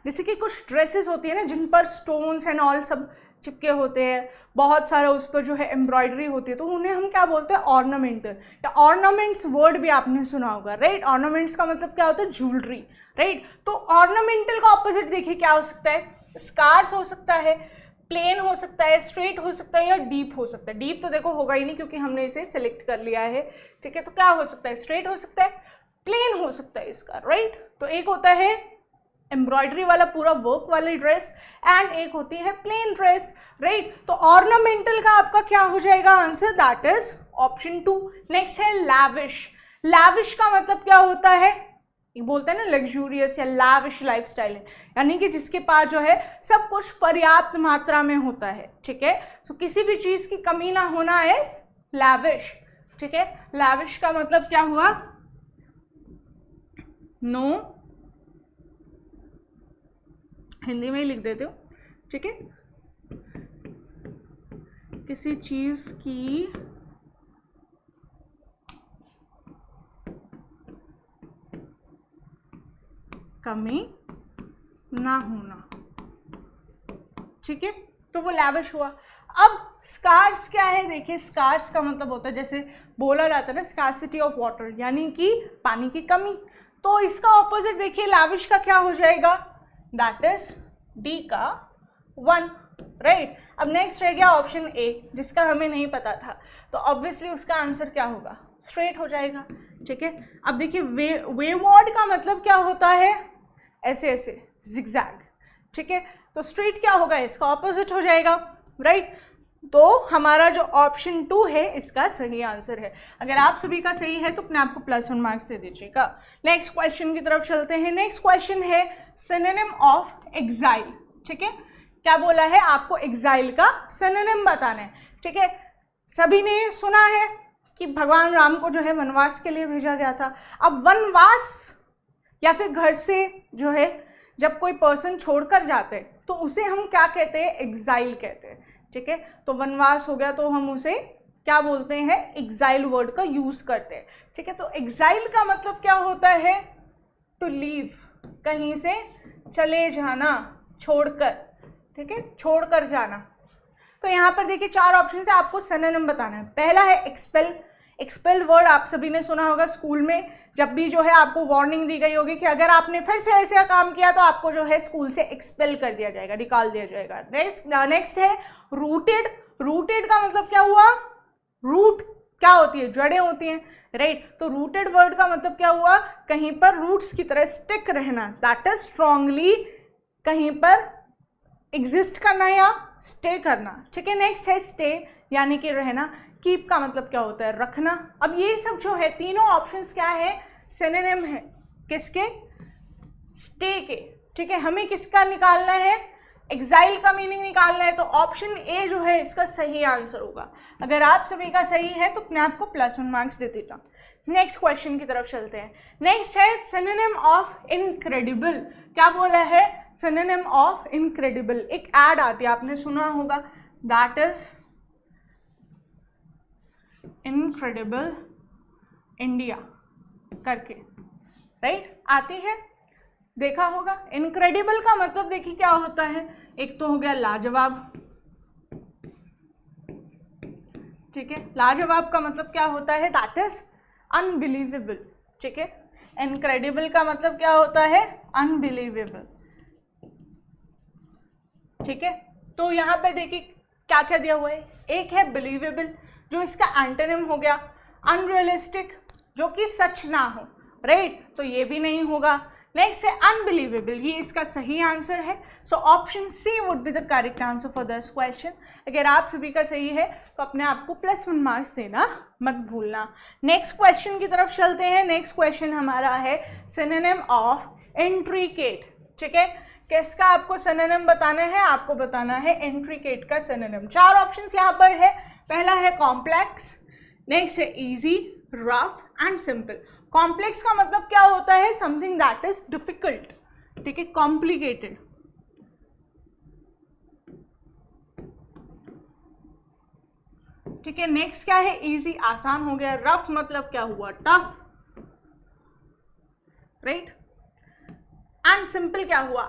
जैसे कि कुछ ड्रेसेस होती है ना जिन पर स्टोन्स एंड ऑल सब चिपके होते हैं, बहुत सारा उस पर जो है एम्ब्रॉयडरी होती है, तो उन्हें हम क्या बोलते हैं? ऑर्नामेंटल। या ऑर्नामेंट्स वर्ड भी आपने सुना होगा, राइट। ऑर्नामेंट्स का मतलब क्या होता है? Jewellery, right. तो ऑर्नामेंटल का ऑपोजिट देखिए क्या हो सकता है? स्कार्स हो सकता है, प्लेन हो सकता है, स्ट्रेट हो सकता है, या डीप हो सकता है। डीप तो देखो होगा ही नहीं क्योंकि हमने इसे सिलेक्ट कर लिया है। ठीक है, तो क्या हो सकता है? स्ट्रेट हो सकता है, प्लेन हो सकता है इसका, राइट। तो एक होता है एम्ब्रॉयडरी वाला पूरा वर्क वाली ड्रेस, एंड एक होती है प्लेन ड्रेस, राइट। तो ऑर्नामेंटल का आपका क्या हो जाएगा answer? That is option 2। Next है लैविश। लैविश का मतलब क्या होता है, ये बोलते हैं ना लग्जूरियस या लैविश लाइफस्टाइल है, यानी कि जिसके पास जो है सब कुछ पर्याप्त मात्रा में होता है, ठीक है। सो किसी भी चीज की कमी ना होना इज लैविश, ठीक है। लैविश का मतलब क्या हुआ, नो, हिंदी में ही लिख देते हो, ठीक है। किसी चीज की कमी ना होना, ठीक है, तो वो लैविश हुआ। अब स्कार्स क्या है, देखिए स्कार्स का मतलब होता है, जैसे बोला जाता है ना स्कार्सिटी ऑफ वाटर, यानी कि पानी की कमी। तो इसका ऑपोजिट देखिए लैविश का क्या हो जाएगा, दैट इज डी का 1, राइट। अब नेक्स्ट रह गया ऑप्शन ए, जिसका हमें नहीं पता था, तो ऑब्वियसली उसका आंसर क्या होगा, स्ट्रेट हो जाएगा, ठीक है। अब देखिए वेवॉर्ड का मतलब क्या होता है, ऐसे ऐसे जिगजैग, ठीक है, तो स्ट्रेट क्या होगा, इसका ऑपोजिट हो जाएगा, राइट। तो हमारा जो ऑप्शन 2 है इसका सही आंसर है। अगर आप सभी का सही है तो अपने आप को +1 मार्क्स दे दीजिएगा। नेक्स्ट क्वेश्चन की तरफ चलते हैं। नेक्स्ट क्वेश्चन है सिनोनिम ऑफ एग्जाइल, ठीक है। क्या बोला है, आपको एग्जाइल का सिनोनिम बताना है, ठीक है। सभी ने सुना है कि भगवान राम को जो है वनवास के लिए भेजा गया था। अब वनवास या फिर घर से जो है जब कोई पर्सन छोड़कर जाते हैं तो उसे हम क्या कहते हैं, एग्जाइल कहते हैं, ठीक है। तो वनवास हो गया तो हम उसे क्या बोलते हैं, एग्जाइल वर्ड का यूज करते हैं, ठीक है। तो एग्जाइल का मतलब क्या होता है, टू लीव, कहीं से चले जाना, छोड़कर, ठीक है, छोड़कर जाना। तो यहाँ पर देखिए 4 ऑप्शन से आपको सिनोनिम बताना है। पहला है एक्सपेल। एक्सपेल वर्ड आप सभी ने सुना होगा स्कूल में, जब भी जो है आपको वार्निंग दी गई होगी कि अगर आपने फिर से ऐसा काम किया तो आपको जो है स्कूल से एक्सपेल कर दिया जाएगा, निकाल दिया जाएगा। नेक्स्ट है रूटेड। रूटेड का मतलब क्या हुआ, रूट क्या होती है, जड़ें होती हैं, राइट। तो रूटेड वर्ड का मतलब क्या हुआ, कहीं पर रूट्स की तरह स्टिक रहना, दैट इज स्ट्रांगली कहीं पर एग्जिस्ट करना या स्टे करना, ठीक है। नेक्स्ट है स्टे, यानी कि रहना। कीप का मतलब क्या होता है, रखना। अब ये सब जो है तीनों ऑप्शंस क्या है, सिनोनिम है, किसके, स्टे के, ठीक है। हमें किसका निकालना है, एग्जाइल का मीनिंग निकालना है, तो ऑप्शन ए जो है इसका सही आंसर होगा। अगर आप सभी का सही है तो अपने आप को +1 मार्क्स दे देता। नेक्स्ट क्वेश्चन की तरफ चलते हैं। नेक्स्ट है सिनोनिम ऑफ इनक्रेडिबल। क्या बोला है, सिनोनिम ऑफ इनक्रेडिबल। एक ऐड आती है, आपने सुना होगा, दैट इज इनक्रेडिबल इंडिया करके, राइट, आती है, देखा होगा। इनक्रेडिबल का मतलब देखिए क्या होता है, एक तो हो गया लाजवाब, ठीक है। लाजवाब का मतलब क्या होता है, दैट इज अनबिलीवेबल, ठीक है। इनक्रेडिबल का मतलब क्या होता है, अनबिलीवेबल, ठीक है। तो यहाँ पे देखिए क्या क्या दिया हुआ है, एक है बिलीवेबल जो इसका एंटोनिम हो गया, अनरियलिस्टिक जो कि सच ना हो, राइट, तो ये भी नहीं होगा। नेक्स्ट है अनबिलीवेबल, ये इसका सही आंसर है। So option C would be the correct answer for this question. अगर आप सभी का सही है तो अपने आप को +1 मार्क्स देना मत भूलना। नेक्स्ट क्वेश्चन की तरफ चलते हैं। नेक्स्ट क्वेश्चन हमारा है सिनोनिम ऑफ इंट्रिकेट, ठीक है। किसका आपको सिनोनिम बताना है, आपको बताना है इंट्रिकेट का सिनोनिम। 4 ऑप्शंस यहाँ पर है। पहला है कॉम्प्लेक्स, नेक्स्ट है easy, rough and simple. Complex का मतलब क्या होता है, समथिंग दैट इज डिफिकल्ट, ठीक है, कॉम्प्लिकेटेड। ठीक है, नेक्स्ट क्या है, इजी, आसान हो गया। रफ मतलब क्या हुआ, टफ, राइट, एंड सिंपल क्या हुआ,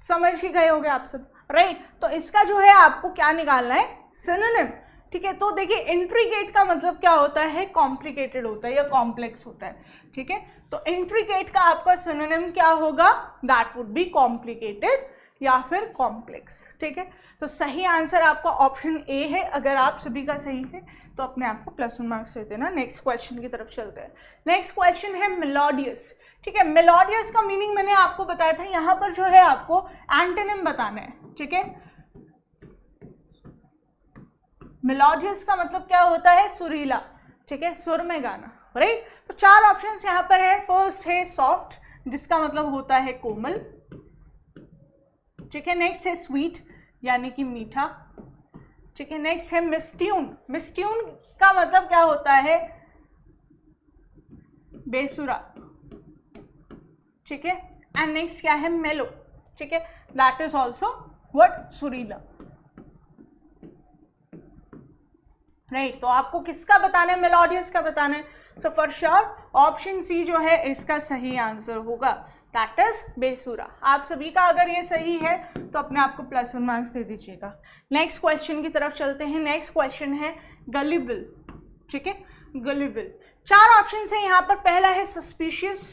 समझ ही गए होगे आप सब, राइट। तो इसका जो है आपको क्या निकालना है, सिनोनिम, ठीक है। तो देखिए इंट्रिकेट का मतलब क्या होता है, कॉम्प्लिकेटेड होता है या कॉम्प्लेक्स होता है, ठीक है। तो इंट्रिकेट का आपका सिनोनिम क्या होगा, दैट वुड बी कॉम्प्लिकेटेड या फिर कॉम्प्लेक्स, ठीक है। तो सही आंसर आपका ऑप्शन ए है। अगर आप सभी का सही है तो अपने आप को +1 मार्क्स देते हैं ना। नेक्स्ट क्वेश्चन की तरफ चलते हैं। नेक्स्ट क्वेश्चन है मेलोडियस, ठीक है। मेलोडियस का मीनिंग मैंने आपको बताया था, यहाँ पर जो है आपको एंटोनिम बताना है, ठीक है। मेलोडियस का मतलब क्या होता है, सुरीला, ठीक है, सुर में गाना, राइट। तो 4 ऑप्शंस यहाँ पर है। फर्स्ट है सॉफ्ट, जिसका मतलब होता है कोमल, ठीक है। नेक्स्ट है स्वीट, यानी कि मीठा, ठीक है। नेक्स्ट है मिस्ट्यून, मिस्ट्यून का मतलब क्या होता है, बेसुरा, ठीक है। एंड नेक्स्ट क्या है, मेलो, ठीक है, दैट इज ऑल्सो व्हाट, सुरीला, राइट। तो आपको किसका बताना है, मेलोडियस का बताना है। So for sure option C जो है इसका सही आंसर होगा, दैट इज बेसुरा। आप सभी का अगर ये सही है तो अपने आप को +1 मार्क्स दे दीजिएगा। नेक्स्ट क्वेश्चन की तरफ चलते हैं। नेक्स्ट क्वेश्चन है गलिबल, ठीक है, गलिबल। 4 ऑप्शन है यहाँ पर। पहला है सस्पिशियस,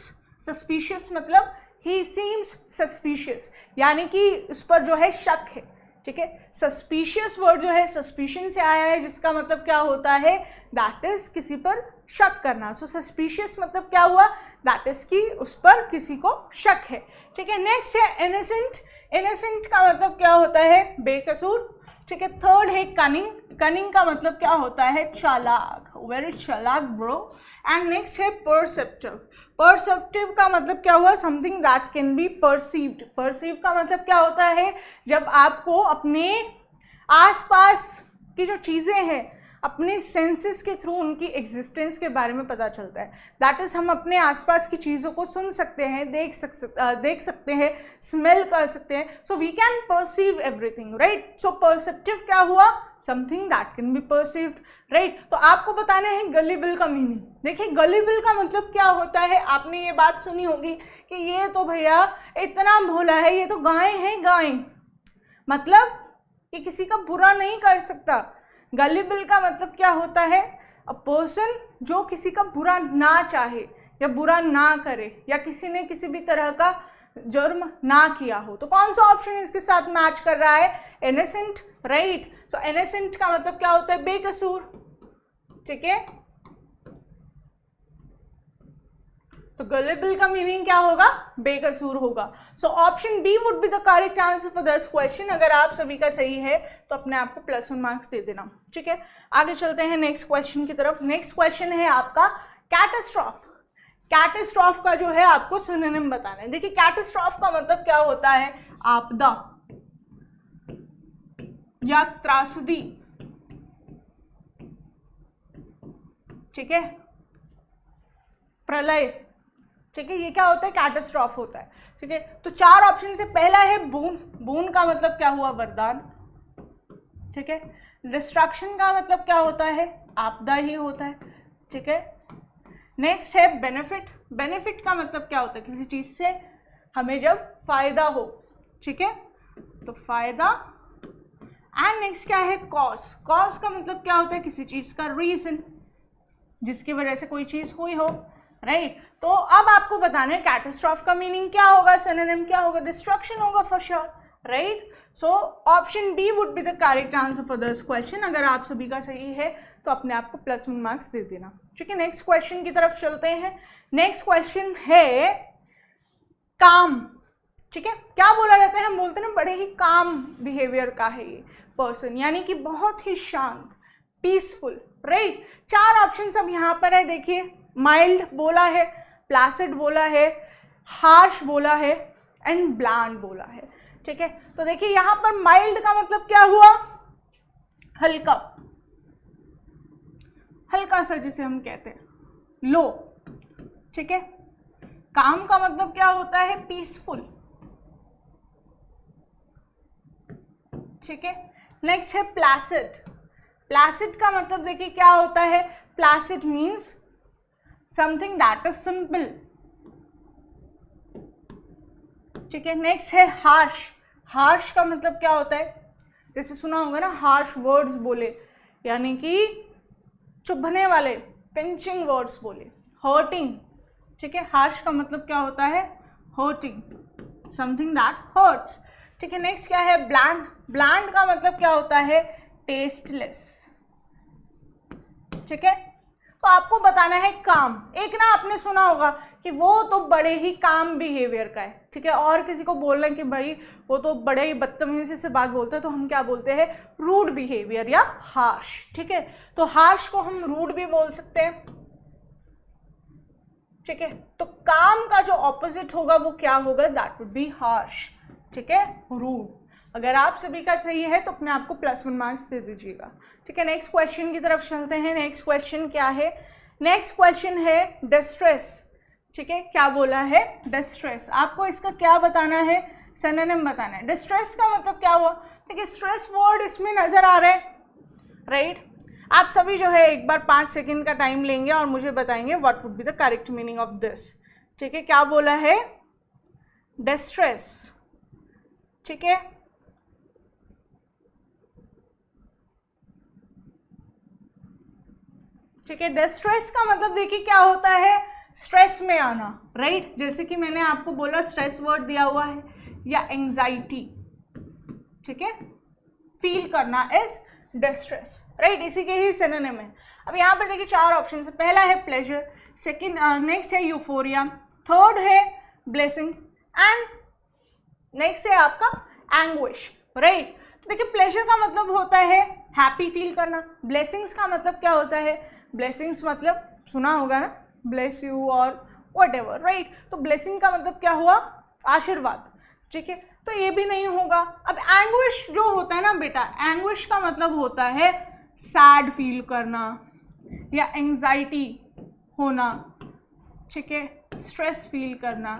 सस्पिशियस मतलब ही सीम्स सस्पिशियस, यानी कि उस पर जो है शक है, ठीक है। सस्पिशियस वर्ड जो है सस्पिशन से आया है, जिसका मतलब क्या होता है, दैट इज किसी पर शक करना। सो सस्पिशियस मतलब क्या हुआ, दैट इज कि उस पर किसी को शक है, ठीक है। नेक्स्ट है इनोसेंट, इनोसेंट का मतलब क्या होता है, बेकसूर, ठीक है। थर्ड है कनिंग, कनिंग का मतलब क्या होता है, चालाक, वेरी चालाक ब्रो। एंड नेक्स्ट है परसेप्टिव, परसेप्टिव का मतलब क्या हुआ, something that can be perceived, perceive का मतलब क्या होता है, जब आपको अपने आसपास की जो चीज़ें हैं अपने सेंसेस के थ्रू उनकी एग्जिस्टेंस के बारे में पता चलता है। दैट इज हम अपने आसपास की चीज़ों को सुन सकते हैं, देख सकते हैं, स्मेल कर सकते हैं। So we can perceive everything, right. So perceptive क्या हुआ, something that can be perceived, right. तो आपको बताना है गलिबल का मीनिंग। देखिए गलिबल का मतलब क्या होता है, आपने ये बात सुनी होगी कि ये तो भैया इतना भोला है, ये तो गाय है, गाय मतलब ये किसी का बुरा नहीं कर सकता। गलिबल का मतलब क्या होता है, अ पर्सन जो किसी का बुरा ना चाहे या बुरा ना करे, या किसी ने किसी भी तरह का जुर्म ना किया हो। तो कौन सा ऑप्शन इसके साथ मैच कर रहा है, इनोसेंट, राइट। सो इनोसेंट का मतलब क्या होता है, बेकसूर, ठीक है। तो गलिबल का मीनिंग क्या होगा, बेकसूर होगा। So option B would be the correct answer for this question. अगर आप सभी का सही है तो अपने आप को +1 मार्क्स दे देना, ठीक है। आगे चलते हैं नेक्स्ट क्वेश्चन की तरफ। नेक्स्ट क्वेश्चन है आपका कैटास्ट्रॉफ। कैटास्ट्रॉफ का जो है आपको सिनोनिम बताना है। देखिए कैटास्ट्रॉफ का मतलब क्या होता है, आपदा या त्रासदी, ठीक है, प्रलय, ठीक है, ये क्या होता है, कैटास्ट्रॉफ होता है, ठीक है। तो 4 ऑप्शन से पहला है बून, बून का मतलब क्या हुआ, वरदान, ठीक है। डिस्ट्रक्शन का मतलब क्या होता है, आपदा ही होता है, ठीक है। नेक्स्ट है बेनिफिट, बेनिफिट का मतलब क्या होता है, किसी चीज से हमें जब फायदा हो, ठीक है, तो फायदा। एंड नेक्स्ट क्या है, कॉज, कॉज का मतलब क्या होता है, किसी चीज का रीजन, जिसकी वजह से कोई चीज हुई हो, राइट। तो अब आपको बताना है कैटास्ट्रॉफ का मीनिंग क्या होगा, सिनोनिम क्या होगा, डिस्ट्रक्शन होगा for sure, right. So option B would be the correct answer for this question. अगर आप सभी का सही है तो अपने आप को +1 मार्क्स दे देना, ठीक है। नेक्स्ट क्वेश्चन की तरफ चलते हैं। नेक्स्ट क्वेश्चन है काम, ठीक है। क्या बोला जाता है, हम बोलते हैं ना बड़े ही काम बिहेवियर का है ये पर्सन, यानी कि बहुत ही शांत, पीसफुल, राइट। 4 ऑप्शन अब यहाँ पर है, देखिए माइल्ड बोला है, प्लासिड बोला है, हार्श बोला है एंड ब्लैंड बोला है, ठीक है। तो देखिए यहाँ पर माइल्ड का मतलब क्या हुआ, हल्का, हल्का सा जिसे हम कहते हैं, लो, ठीक है। काम का मतलब क्या होता है, पीसफुल, ठीक है। नेक्स्ट है प्लासिड, प्लासिड का मतलब देखिए क्या होता है, placid means something that is simple, ठीक है। नेक्स्ट है हार्श, हार्श का मतलब क्या होता है, जैसे सुना होगा ना हार्श वर्ड्स बोले, यानी कि चुभने वाले, पिंचिंग वर्ड्स बोले, हर्टिंग, ठीक है। हार्श का मतलब क्या होता है, हर्टिंग, समथिंग दैट हर्ट्स, ठीक है। नेक्स्ट क्या है, ब्लैंड, ब्लैंड का मतलब क्या होता है, टेस्टलेस, ठीक है। तो आपको बताना है काम। एक ना आपने सुना होगा कि वो तो बड़े ही काम बिहेवियर का है, ठीक है, और किसी को बोलना है कि भाई वो तो बड़े ही बदतमीजी से बात बोलता है, तो हम क्या बोलते हैं, रूड बिहेवियर या हार्श, ठीक है। तो हार्श को हम रूड भी बोल सकते हैं, ठीक है, तो काम का जो ऑपोजिट होगा वो क्या होगा, दैट वुड बी हार्श, ठीक है, रूड। अगर आप सभी का सही है तो अपने आप को +1 मार्क्स दे दीजिएगा, ठीक है। नेक्स्ट क्वेश्चन की तरफ चलते हैं। नेक्स्ट क्वेश्चन क्या है, नेक्स्ट क्वेश्चन है डिस्ट्रेस, ठीक है। क्या बोला है, डिस्ट्रेस। आपको इसका क्या बताना है, सिनोनिम बताना है। डिस्ट्रेस का मतलब क्या हुआ, देखिए स्ट्रेस वर्ड इसमें नजर आ रहा है, राइट। आप सभी जो है एक बार 5 सेकेंड का टाइम लेंगे और मुझे बताएंगे what would be the correct meaning of this, ठीक है। क्या बोला है, डिस्ट्रेस, ठीक है। ठीक है, डिस्ट्रेस का मतलब देखिए क्या होता है, स्ट्रेस में आना, राइट। जैसे कि मैंने आपको बोला स्ट्रेस वर्ड दिया हुआ है, या एंजाइटी, ठीक है, फील करना इज डिस्ट्रेस, राइट। इसी के ही सिनोनिम है। अब यहाँ पर देखिए 4 ऑप्शन है। पहला है प्लेजर, सेकंड नेक्स्ट है यूफोरिया, थर्ड है ब्लेसिंग एंड नेक्स्ट है आपका एंग्विश, राइट। तो देखिए प्लेजर का मतलब होता है हैप्पी फील करना, ब्लेसिंग्स का मतलब क्या होता है, ब्लेसिंग्स मतलब सुना होगा ना, ब्लेस यू और व्हाटएवर, राइट। तो ब्लेसिंग का मतलब क्या हुआ, आशीर्वाद, ठीक है। तो ये भी नहीं होगा। अब एंग्विश जो होता है ना बेटा, एंग्विश का मतलब होता है सैड फील करना या एंजाइटी होना, ठीक है, स्ट्रेस फील करना,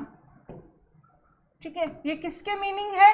ठीक है। ये किसके मीनिंग है,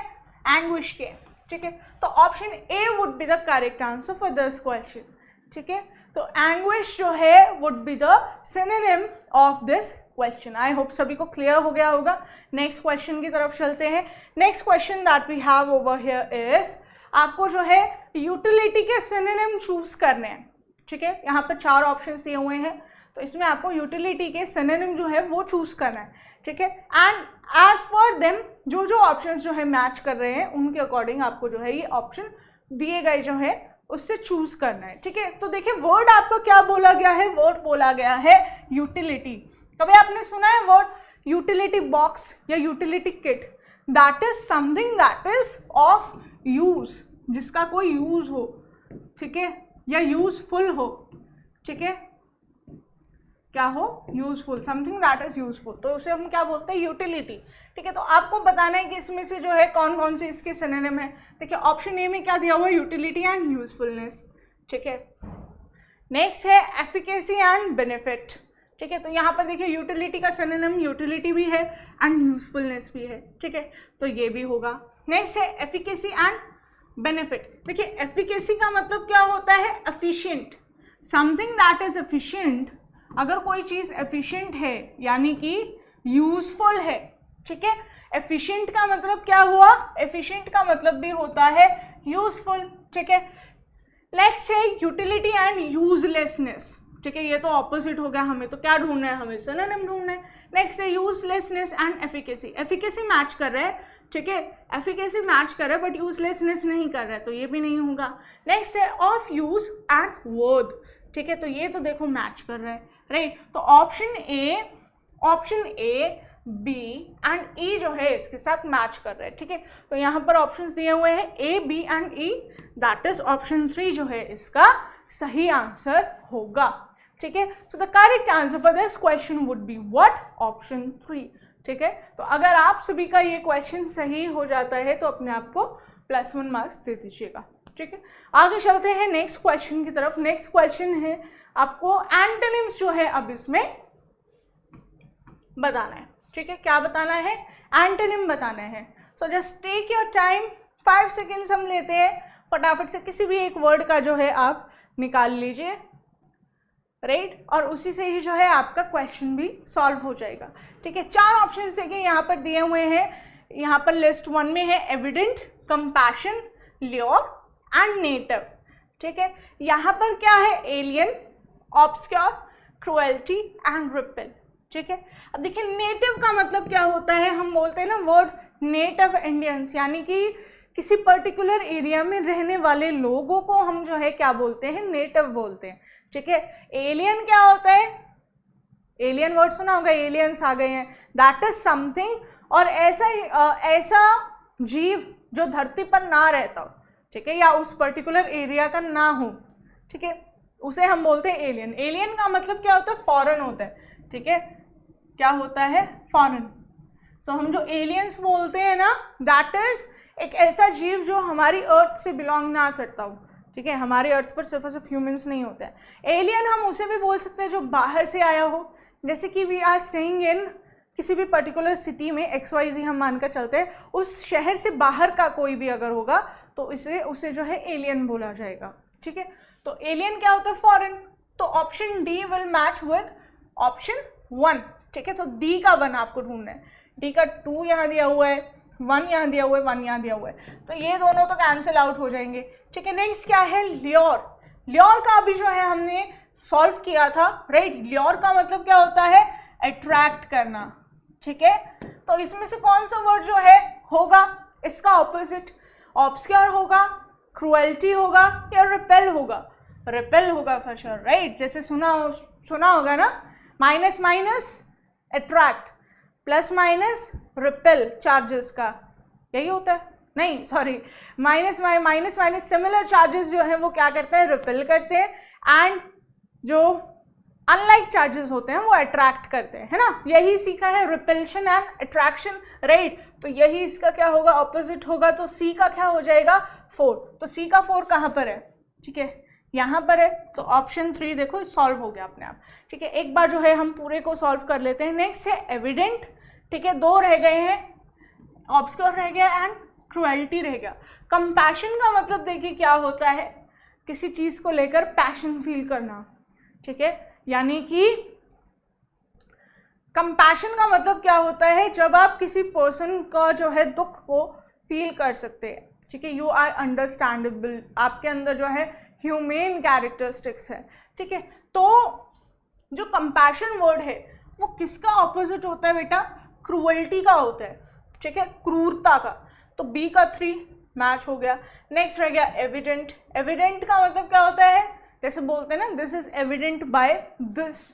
एंग्विश के, ठीक है। तो option A would be the correct answer for this question, ठीक है। तो एंग्विश जो है would be the synonym of this question. I hope सभी को क्लियर हो गया होगा। नेक्स्ट क्वेश्चन की तरफ चलते हैं। Next question that we have over here is, आपको जो है यूटिलिटी के सिनोनिम चूज करने हैं, ठीक है। यहाँ पर 4 ऑप्शन दिए हुए हैं, तो इसमें आपको यूटिलिटी के सिनोनिम जो है वो चूज करना है, ठीक है। एंड एज पर देम जो जो ऑप्शन जो है मैच कर रहे हैं उनके अकॉर्डिंग आपको जो है ये ऑप्शन दिए गए जो है उससे चूज करना है, ठीक है। तो देखिए वर्ड आपको क्या बोला गया है, वर्ड बोला गया है यूटिलिटी। कभी आपने सुना है वर्ड यूटिलिटी बॉक्स या utility kit, that is something that is of use, जिसका कोई यूज हो, ठीक है, या यूजफुल हो, ठीक है, क्या हो, useful, something that is useful, तो उसे हम क्या बोलते हैं, यूटिलिटी, ठीक है। तो आपको बताना है कि इसमें से जो है कौन कौन से इसके सिनोनिम है। देखिए ऑप्शन ए में क्या दिया हुआ है, यूटिलिटी एंड यूजफुलनेस, ठीक है। नेक्स्ट है एफिकेसी एंड बेनिफिट, ठीक है। तो यहाँ पर देखिए यूटिलिटी का सिनोनिम यूटिलिटी भी है एंड यूजफुलनेस भी है, ठीक है, तो ये भी होगा। नेक्स्ट है एफिकेसी एंड बेनिफिट। देखिए एफिकेसी का मतलब क्या होता है, efficient, something that is efficient. अगर कोई चीज़ एफिशिएंट है यानी कि यूजफुल है, ठीक है। एफिशिएंट का मतलब क्या हुआ, एफिशिएंट का मतलब भी होता है यूजफुल, ठीक है। नेक्स्ट है यूटिलिटी एंड यूजलेसनेस, ठीक है, ये तो ऑपोजिट हो गया। हमें तो क्या ढूंढना है, हमें सिनोनिम ढूंढना है। नेक्स्ट है uselessness and efficacy. Efficacy match कर रहा है, ठीक है, एफिकेसी मैच कर रहा है बट यूजलेसनेस नहीं कर रहा है, तो ये भी नहीं होगा। नेक्स्ट है ऑफ यूज एंड वर्थ, ठीक है, तो ये तो देखो मैच कर रहा है, राइट। तो ऑप्शन ए बी एंड ई जो है इसके साथ मैच कर रहे हैं, ठीक है। तो यहाँ पर ऑप्शंस दिए हुए हैं A B and E, that is option 3 जो है इसका सही आंसर होगा, ठीक है। So the correct answer for this question would be what, option 3, ठीक है। तो अगर आप सभी का ये क्वेश्चन सही हो जाता है तो अपने आप को +1 मार्क्स दे दीजिएगा, ठीक है। आगे चलते हैं नेक्स्ट क्वेश्चन की तरफ। नेक्स्ट क्वेश्चन है आपको एंटोनिम्स जो है अब इसमें बताना है, ठीक है। क्या बताना है, एंटोनिम बताना है। So just take your time, 5 seconds हम लेते हैं, फटाफट से किसी भी एक वर्ड का जो है आप निकाल लीजिए, राइट, और उसी से ही जो है आपका क्वेश्चन भी सॉल्व हो जाएगा, ठीक है। 4 ऑप्शन देखिए यहाँ पर दिए हुए हैं। यहाँ पर लिस्ट 1 में है evident, compassion, lure and native, ठीक है। यहाँ पर क्या है, alien, obscure, cruelty and repel, ठीक है। अब देखिए नेटिव का मतलब क्या होता है, हम बोलते हैं ना वर्ड नेटिव इंडियंस, यानी कि किसी पर्टिकुलर एरिया में रहने वाले लोगों को हम जो है क्या बोलते हैं, नेटिव बोलते हैं, ठीक है। एलियन क्या होता है, एलियन वर्ड सुना होगा, एलियंस आ गए हैं, दैट इज समथिंग, और ऐसा जीव जो धरती पर ना रहता हो, ठीक है, या उस पर्टिकुलर एरिया का ना हो, ठीक है, उसे हम बोलते हैं एलियन। एलियन का मतलब क्या होता है, फॉरेन होता है, ठीक है, क्या होता है, फॉरेन। सो हम जो एलियंस बोलते हैं ना, दैट इज एक ऐसा जीव जो हमारी अर्थ से बिलोंग ना करता हो, ठीक है। हमारे अर्थ पर सिर्फ और सिर्फ ह्यूमंस नहीं होते हैं। एलियन हम उसे भी बोल सकते हैं जो बाहर से आया हो, जैसे कि वी आर स्टेइंग इन किसी भी पर्टिकुलर सिटी में, XYZ हम मानकर चलते हैं, उस शहर से बाहर का कोई भी अगर होगा तो उसे जो है एलियन बोला जाएगा, ठीक है। तो एलियन क्या होता है, फॉरेन। तो option D will match with option 1, ठीक है। तो डी का 1 आपको ढूंढना है। डी का 2 यहाँ दिया हुआ है, 1 यहाँ दिया हुआ है, 1 यहाँ दिया हुआ है, तो ये दोनों तो कैंसिल आउट हो जाएंगे, ठीक है। नेक्स्ट क्या है, ल्योर। ल्योर का भी जो है हमने सॉल्व किया था, राइट। ल्योर का मतलब क्या होता है, अट्रैक्ट करना, ठीक है। तो इसमें से कौन सा वर्ड जो है होगा इसका ऑपोजिट, ऑब्सक्योर होगा, क्रुएल्टी होगा या रिपेल होगा, रिपेल होगा फॉर श्योर, राइट। जैसे सुना होगा ना, minus minus attract, plus minus repel charges का, यही होता है, नहीं sorry, minus minus similar charges जो है वो क्या करते हैं, रिपेल करते हैं, एंड जो अनलाइक चार्जेस होते हैं वो अट्रैक्ट करते हैं, है ना। यही सीखा है, रिपल्शन एंड अट्रैक्शन, राइट। तो यही इसका क्या होगा, ऑपोजिट होगा। तो सी का क्या हो जाएगा, 4। तो सी का 4 कहाँ पर है, ठीक है, यहाँ पर है। तो ऑप्शन 3 देखो सॉल्व हो गया अपने आप, ठीक है। एक बार जो है हम पूरे को सॉल्व कर लेते हैं। नेक्स्ट है एविडेंट, ठीक है, 2 रह गए हैं, ऑब्सक्योर रह गया एंड क्रुएल्टी रह गया। कंपैशन का मतलब देखिए क्या होता है, किसी चीज को लेकर पैशन फील करना, ठीक है। यानी कि कंपैशन का मतलब क्या होता है, जब आप किसी पर्सन का जो है दुख को फील कर सकते हैं, ठीक है। यू आर अंडरस्टैंडेबल, आपके अंदर जो है ह्यूमेन कैरेक्टरिस्टिक्स है, ठीक है। तो जो कंपैशन वर्ड है वो किसका ऑपोजिट होता है बेटा, क्रूअल्टी का होता है, ठीक है, क्रूरता का। तो बी का 3 मैच हो गया। नेक्स्ट रह गया एविडेंट। एविडेंट का मतलब क्या होता है, जैसे बोलते हैं ना, this is evident by this,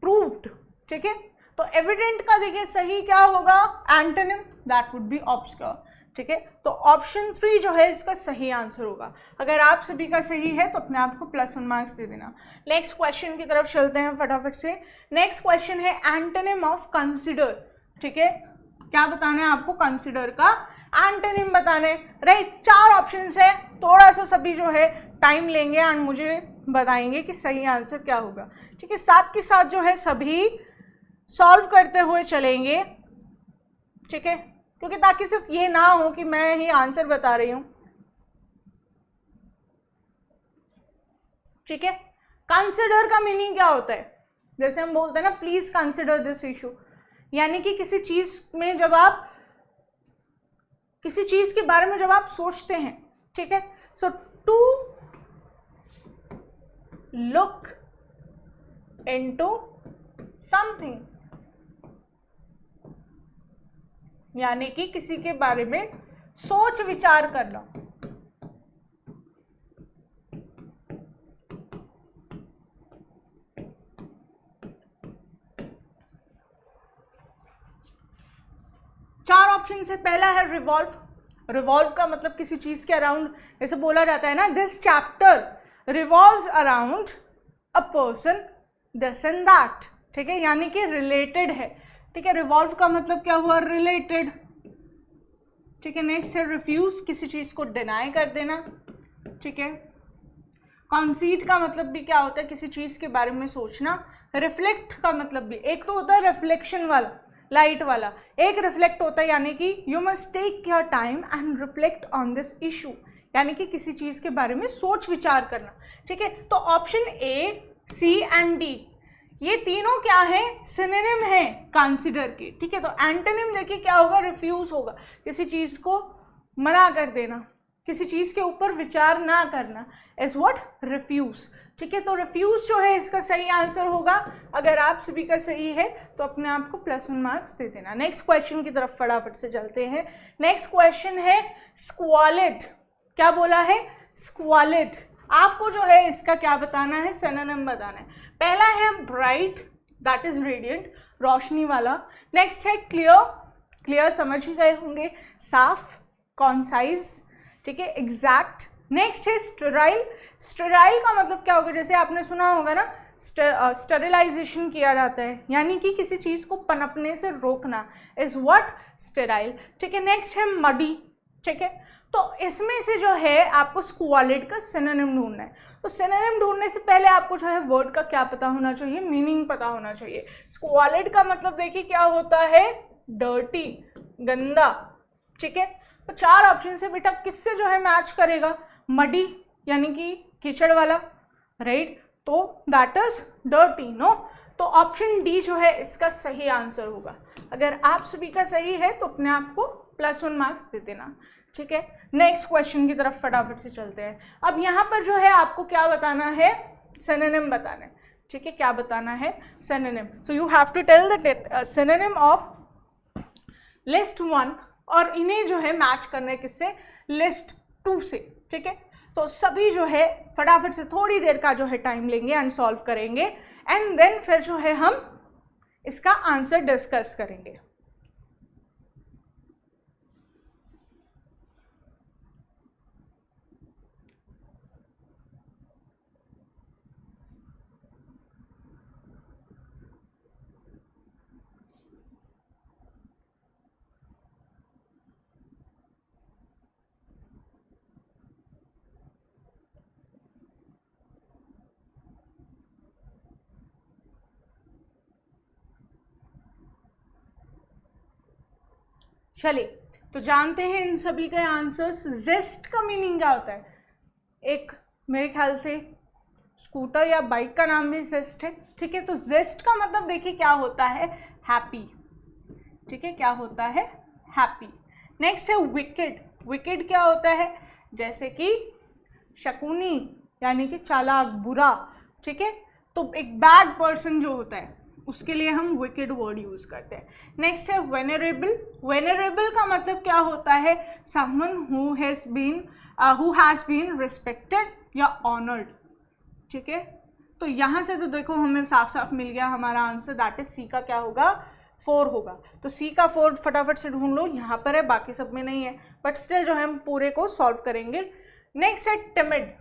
proved, ठीक है। तो एविडेंट का देखिए सही क्या होगा, antonym, that would be obscure, ठीक है। तो ऑप्शन 3 जो है इसका सही आंसर होगा। अगर आप सभी का सही है तो अपने आप को +1 मार्क्स दे देना। नेक्स्ट क्वेश्चन की तरफ चलते हैं फटाफट से। नेक्स्ट क्वेश्चन है एंटोनिम ऑफ कंसिडर, ठीक है। क्या बताना है आपको, कंसिडर का एंटोनिम बताना है, राइट। 4 ऑप्शंस है, थोड़ा सा सभी जो है टाइम लेंगे एंड मुझे बताएंगे कि सही आंसर क्या होगा, ठीक है। साथ के साथ जो है सभी सॉल्व करते हुए चलेंगे, ठीक है, क्योंकि ताकि सिर्फ ये ना हो कि मैं ही आंसर बता रही हूं, ठीक है। कंसिडर का मीनिंग क्या होता है, जैसे हम बोलते हैं ना, प्लीज कंसिडर दिस इशू, यानी कि किसी चीज में जब आप किसी चीज के बारे में जब आप सोचते हैं, ठीक है। सो टू लुक इनटू समथिंग, यानी कि किसी के बारे में सोच विचार करना। चार ऑप्शन से पहला है रिवॉल्व। रिवॉल्व का मतलब किसी चीज के अराउंड, जैसे बोला जाता है ना, this chapter revolves around a person this and that, ठीक है, यानी कि रिलेटेड है, ठीक है। रिवॉल्व का मतलब क्या हुआ, रिलेटेड, ठीक है। नेक्स्ट है रिफ्यूज, किसी चीज को डिनाई कर देना, ठीक है। कॉन्सीड का मतलब भी क्या होता है, किसी चीज के बारे में सोचना। रिफ्लेक्ट का मतलब भी, एक तो होता है रिफ्लेक्शन वाला, लाइट वाला, एक रिफ्लेक्ट होता है, यानी कि you must take your time and reflect on this issue, यानी कि किसी चीज के बारे में सोच विचार करना, ठीक है। तो option A, C and D, ये तीनों क्या है, सिनोनिम है कंसीडर के, ठीक है। तो एंटोनिम देखिए क्या होगा, रिफ्यूज होगा, किसी चीज को मना कर देना, किसी चीज के ऊपर विचार ना करना, इज व्हाट, रिफ्यूज, ठीक है। तो रिफ्यूज जो है इसका सही आंसर होगा। अगर आप सभी का सही है तो अपने आप को +1 मार्क्स दे देना। नेक्स्ट क्वेश्चन की तरफ फटाफट से चलते हैं। नेक्स्ट क्वेश्चन है स्क्वालिड। क्या बोला है, स्क्वालिड। आपको जो है इसका क्या बताना है, सिनोनिम बताना है। पहला है ब्राइट, दैट इज रेडियंट, रोशनी वाला। नेक्स्ट है क्लियर, क्लियर समझ ही गए होंगे, साफ, कॉन्साइज, ठीक है, एग्जैक्ट। नेक्स्ट है स्टेराइल। स्टेराइल का मतलब क्या होगा, जैसे आपने सुना होगा ना, स्टेरिलाइजेशन किया जाता है, यानी कि किसी चीज़ को पनपने से रोकना, इज व्हाट स्टेराइल। ठीक है, नेक्स्ट है मडी। ठीक है, तो इसमें से जो है आपको स्क्वालिड का सिनोनिम ढूंढना है। तो सिनोनिम ढूंढने से पहले आपको जो है वर्ड का क्या पता होना चाहिए, मीनिंग पता होना चाहिए। स्क्वालिड का मतलब देखिए क्या होता है, डर्टी, गंदा। ठीक है, तो 4 ऑप्शन से बेटा किससे जो है मैच करेगा, मडी यानी कि कीचड़ वाला, राइट, तो दैट इज डर्टी, नो। तो ऑप्शन डी जो है इसका सही आंसर होगा। अगर आप सभी का सही है तो अपने आप को +1 मार्क्स दे देना। ठीक है, नेक्स्ट क्वेश्चन की तरफ फटाफट से चलते हैं। अब यहाँ पर जो है आपको क्या बताना है, सिनोनिम बताना है। ठीक है, क्या बताना है, synonym. So you have to tell the synonym of list 1 और इन्हें जो है मैच करना है किससे, लिस्ट 2 से। ठीक है, तो सभी जो है फटाफट से थोड़ी देर का जो है टाइम लेंगे एंड सॉल्व करेंगे, एंड देन फिर जो है हम इसका आंसर डिस्कस करेंगे। चलिए, तो जानते हैं इन सभी के आंसर्स। जेस्ट का मीनिंग क्या होता है, एक मेरे ख्याल से स्कूटर या बाइक का नाम भी जेस्ट है। ठीक है, तो जेस्ट का मतलब देखिए क्या होता है, हैप्पी। ठीक है, क्या होता है, हैप्पी। नेक्स्ट है विकेड। विकेड क्या होता है, जैसे कि शकुनी यानी कि चालाक, बुरा। ठीक है, तो एक बैड पर्सन जो होता है उसके लिए हम विकेड वर्ड यूज करते हैं। नेक्स्ट है वेनरेबल। वेनरेबल का मतलब क्या होता है, someone who has been respected या ऑनर्ड। ठीक है, तो यहाँ से तो देखो हमें साफ साफ मिल गया हमारा आंसर, दैट इज सी का क्या होगा, 4 होगा। तो सी का 4 फटाफट से ढूंढ लो, यहाँ पर है, बाकी सब में नहीं है, बट स्टिल जो है हम पूरे को सॉल्व करेंगे। नेक्स्ट है टिमिड।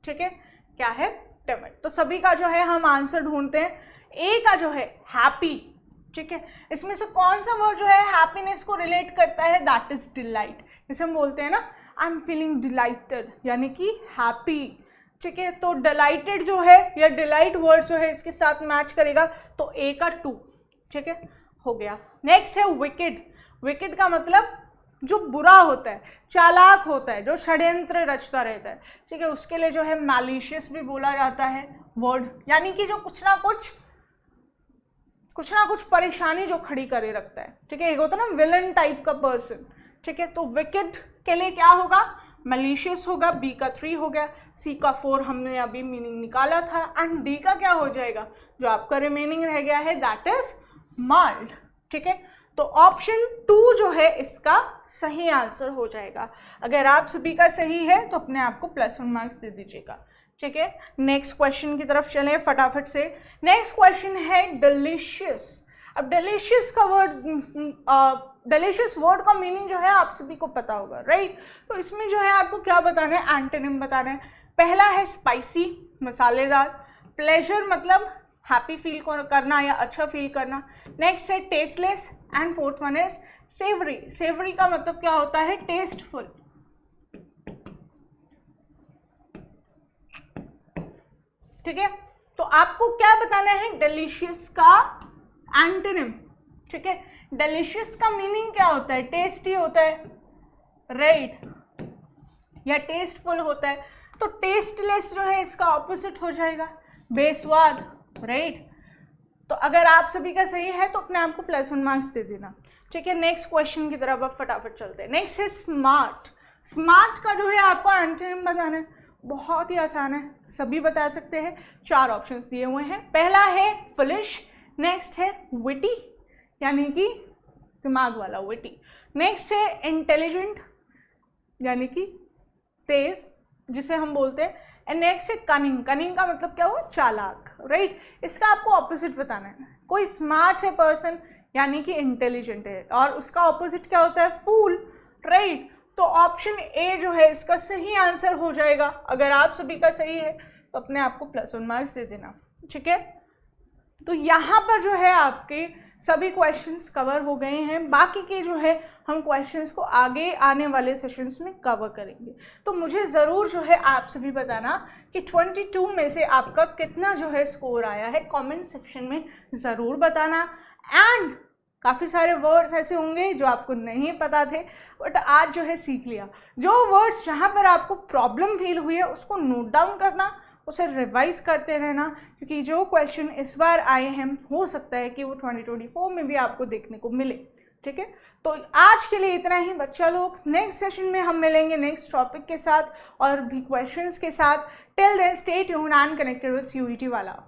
ठीक है, क्या है, टिमिड। तो सभी का जो है हम आंसर ढूंढते हैं। ए का जो है हैप्पी। ठीक है, इसमें से कौन सा वर्ड जो है हैप्पीनेस को रिलेट करता है, दैट इज डिलाइट। जैसे हम बोलते हैं ना, आई एम फीलिंग डिलाइटेड, यानी कि हैप्पी। ठीक है, तो डिलाइटेड जो है या डिलाइट वर्ड जो है इसके साथ मैच करेगा, तो ए का 2। ठीक है, हो गया। नेक्स्ट है विकेड। विकेड का मतलब जो बुरा होता है, चालाक होता है, जो षड्यंत्र रचता रहता है। ठीक है, उसके लिए जो है मैलिशियस भी बोला जाता है वर्ड, यानी कि जो कुछ ना कुछ परेशानी जो खड़ी करे रखता है। ठीक है, एक होता है ना विलन टाइप का पर्सन। ठीक है, तो विकेड के लिए क्या होगा, मैलिशियस होगा। बी का 3 हो गया, सी का 4 हमने अभी मीनिंग निकाला था, एंड डी का क्या हो जाएगा, जो आपका रिमेनिंग रह गया है, दैट इज माइल्ड। ठीक है, तो ऑप्शन 2 जो है इसका सही आंसर हो जाएगा। अगर आप सभी का सही है तो अपने आप को +1 मार्क्स दे दीजिएगा। ठीक है, नेक्स्ट क्वेश्चन की तरफ चलें फटाफट से। नेक्स्ट क्वेश्चन है डिलीशियस। अब डिलीशियस का डिलीशियस वर्ड का मीनिंग जो है आप सभी को पता होगा, राइट। तो इसमें जो है आपको क्या बताना है, एंटोनिम बताना है। पहला है स्पाइसी, मसालेदार। प्लेजर मतलब हैप्पी फील करना या अच्छा फील करना। नेक्स्ट है tasteless, and 4th one is savoury. Savoury का मतलब क्या होता है, टेस्टफुल। ठीक है, तो आपको क्या बताना है, डिलीशियस का एंटोनिम। ठीक है, डिलीशियस का मीनिंग क्या होता है, टेस्टी होता है, राइट, या टेस्टफुल होता है। तो टेस्टलेस जो है इसका ऑपोजिट हो जाएगा, बेस्वाद, राइट। तो अगर आप सभी का सही है तो अपने आप को +1 मार्क्स दे देना। ठीक है, नेक्स्ट क्वेश्चन की तरफ अब फटाफट चलते हैं। नेक्स्ट है स्मार्ट। स्मार्ट का जो है आपको एंटोनिम बताना है, बहुत ही आसान है, सभी बता सकते हैं। 4 ऑप्शंस दिए हुए हैं। पहला है फुलिश, नेक्स्ट है विटी यानी कि दिमाग वाला, विटी। नेक्स्ट है इंटेलिजेंट यानी कि तेज, जिसे हम बोलते हैं। एंड नेक्स्ट है कनिंग। कनिंग का मतलब क्या हुआ, चालाक, राइट। इसका आपको ऑपोजिट बताना है। कोई स्मार्ट है पर्सन यानी कि इंटेलिजेंट है, और उसका ऑपोजिट क्या होता है, फूल, राइट। तो ऑप्शन ए जो है इसका सही आंसर हो जाएगा। अगर आप सभी का सही है तो अपने आप को +1 मार्क्स दे देना। ठीक है। तो यहाँ पर जो है आपके सभी क्वेश्चंस कवर हो गए हैं, बाकी के जो है हम क्वेश्चंस को आगे आने वाले सेशंस में कवर करेंगे। तो मुझे ज़रूर जो है आप सभी बताना कि 22 में से आपका कितना जो है स्कोर आया है, कमेंट सेक्शन में ज़रूर बताना। एंड काफ़ी सारे वर्ड्स ऐसे होंगे जो आपको नहीं पता थे, बट आज जो है सीख लिया। जो वर्ड्स जहाँ पर आपको प्रॉब्लम फील हुई है उसको नोट डाउन करना, उसे रिवाइज करते रहना, क्योंकि जो क्वेश्चन इस बार आए हैं हो सकता है कि वो 2024 में भी आपको देखने को मिले। ठीक है, तो आज के लिए इतना ही बच्चा लोग। नेक्स्ट सेशन में हम मिलेंगे नेक्स्ट टॉपिक के साथ और भी क्वेश्चंस के साथ। Till then stay tuned and connected with CUET वाला।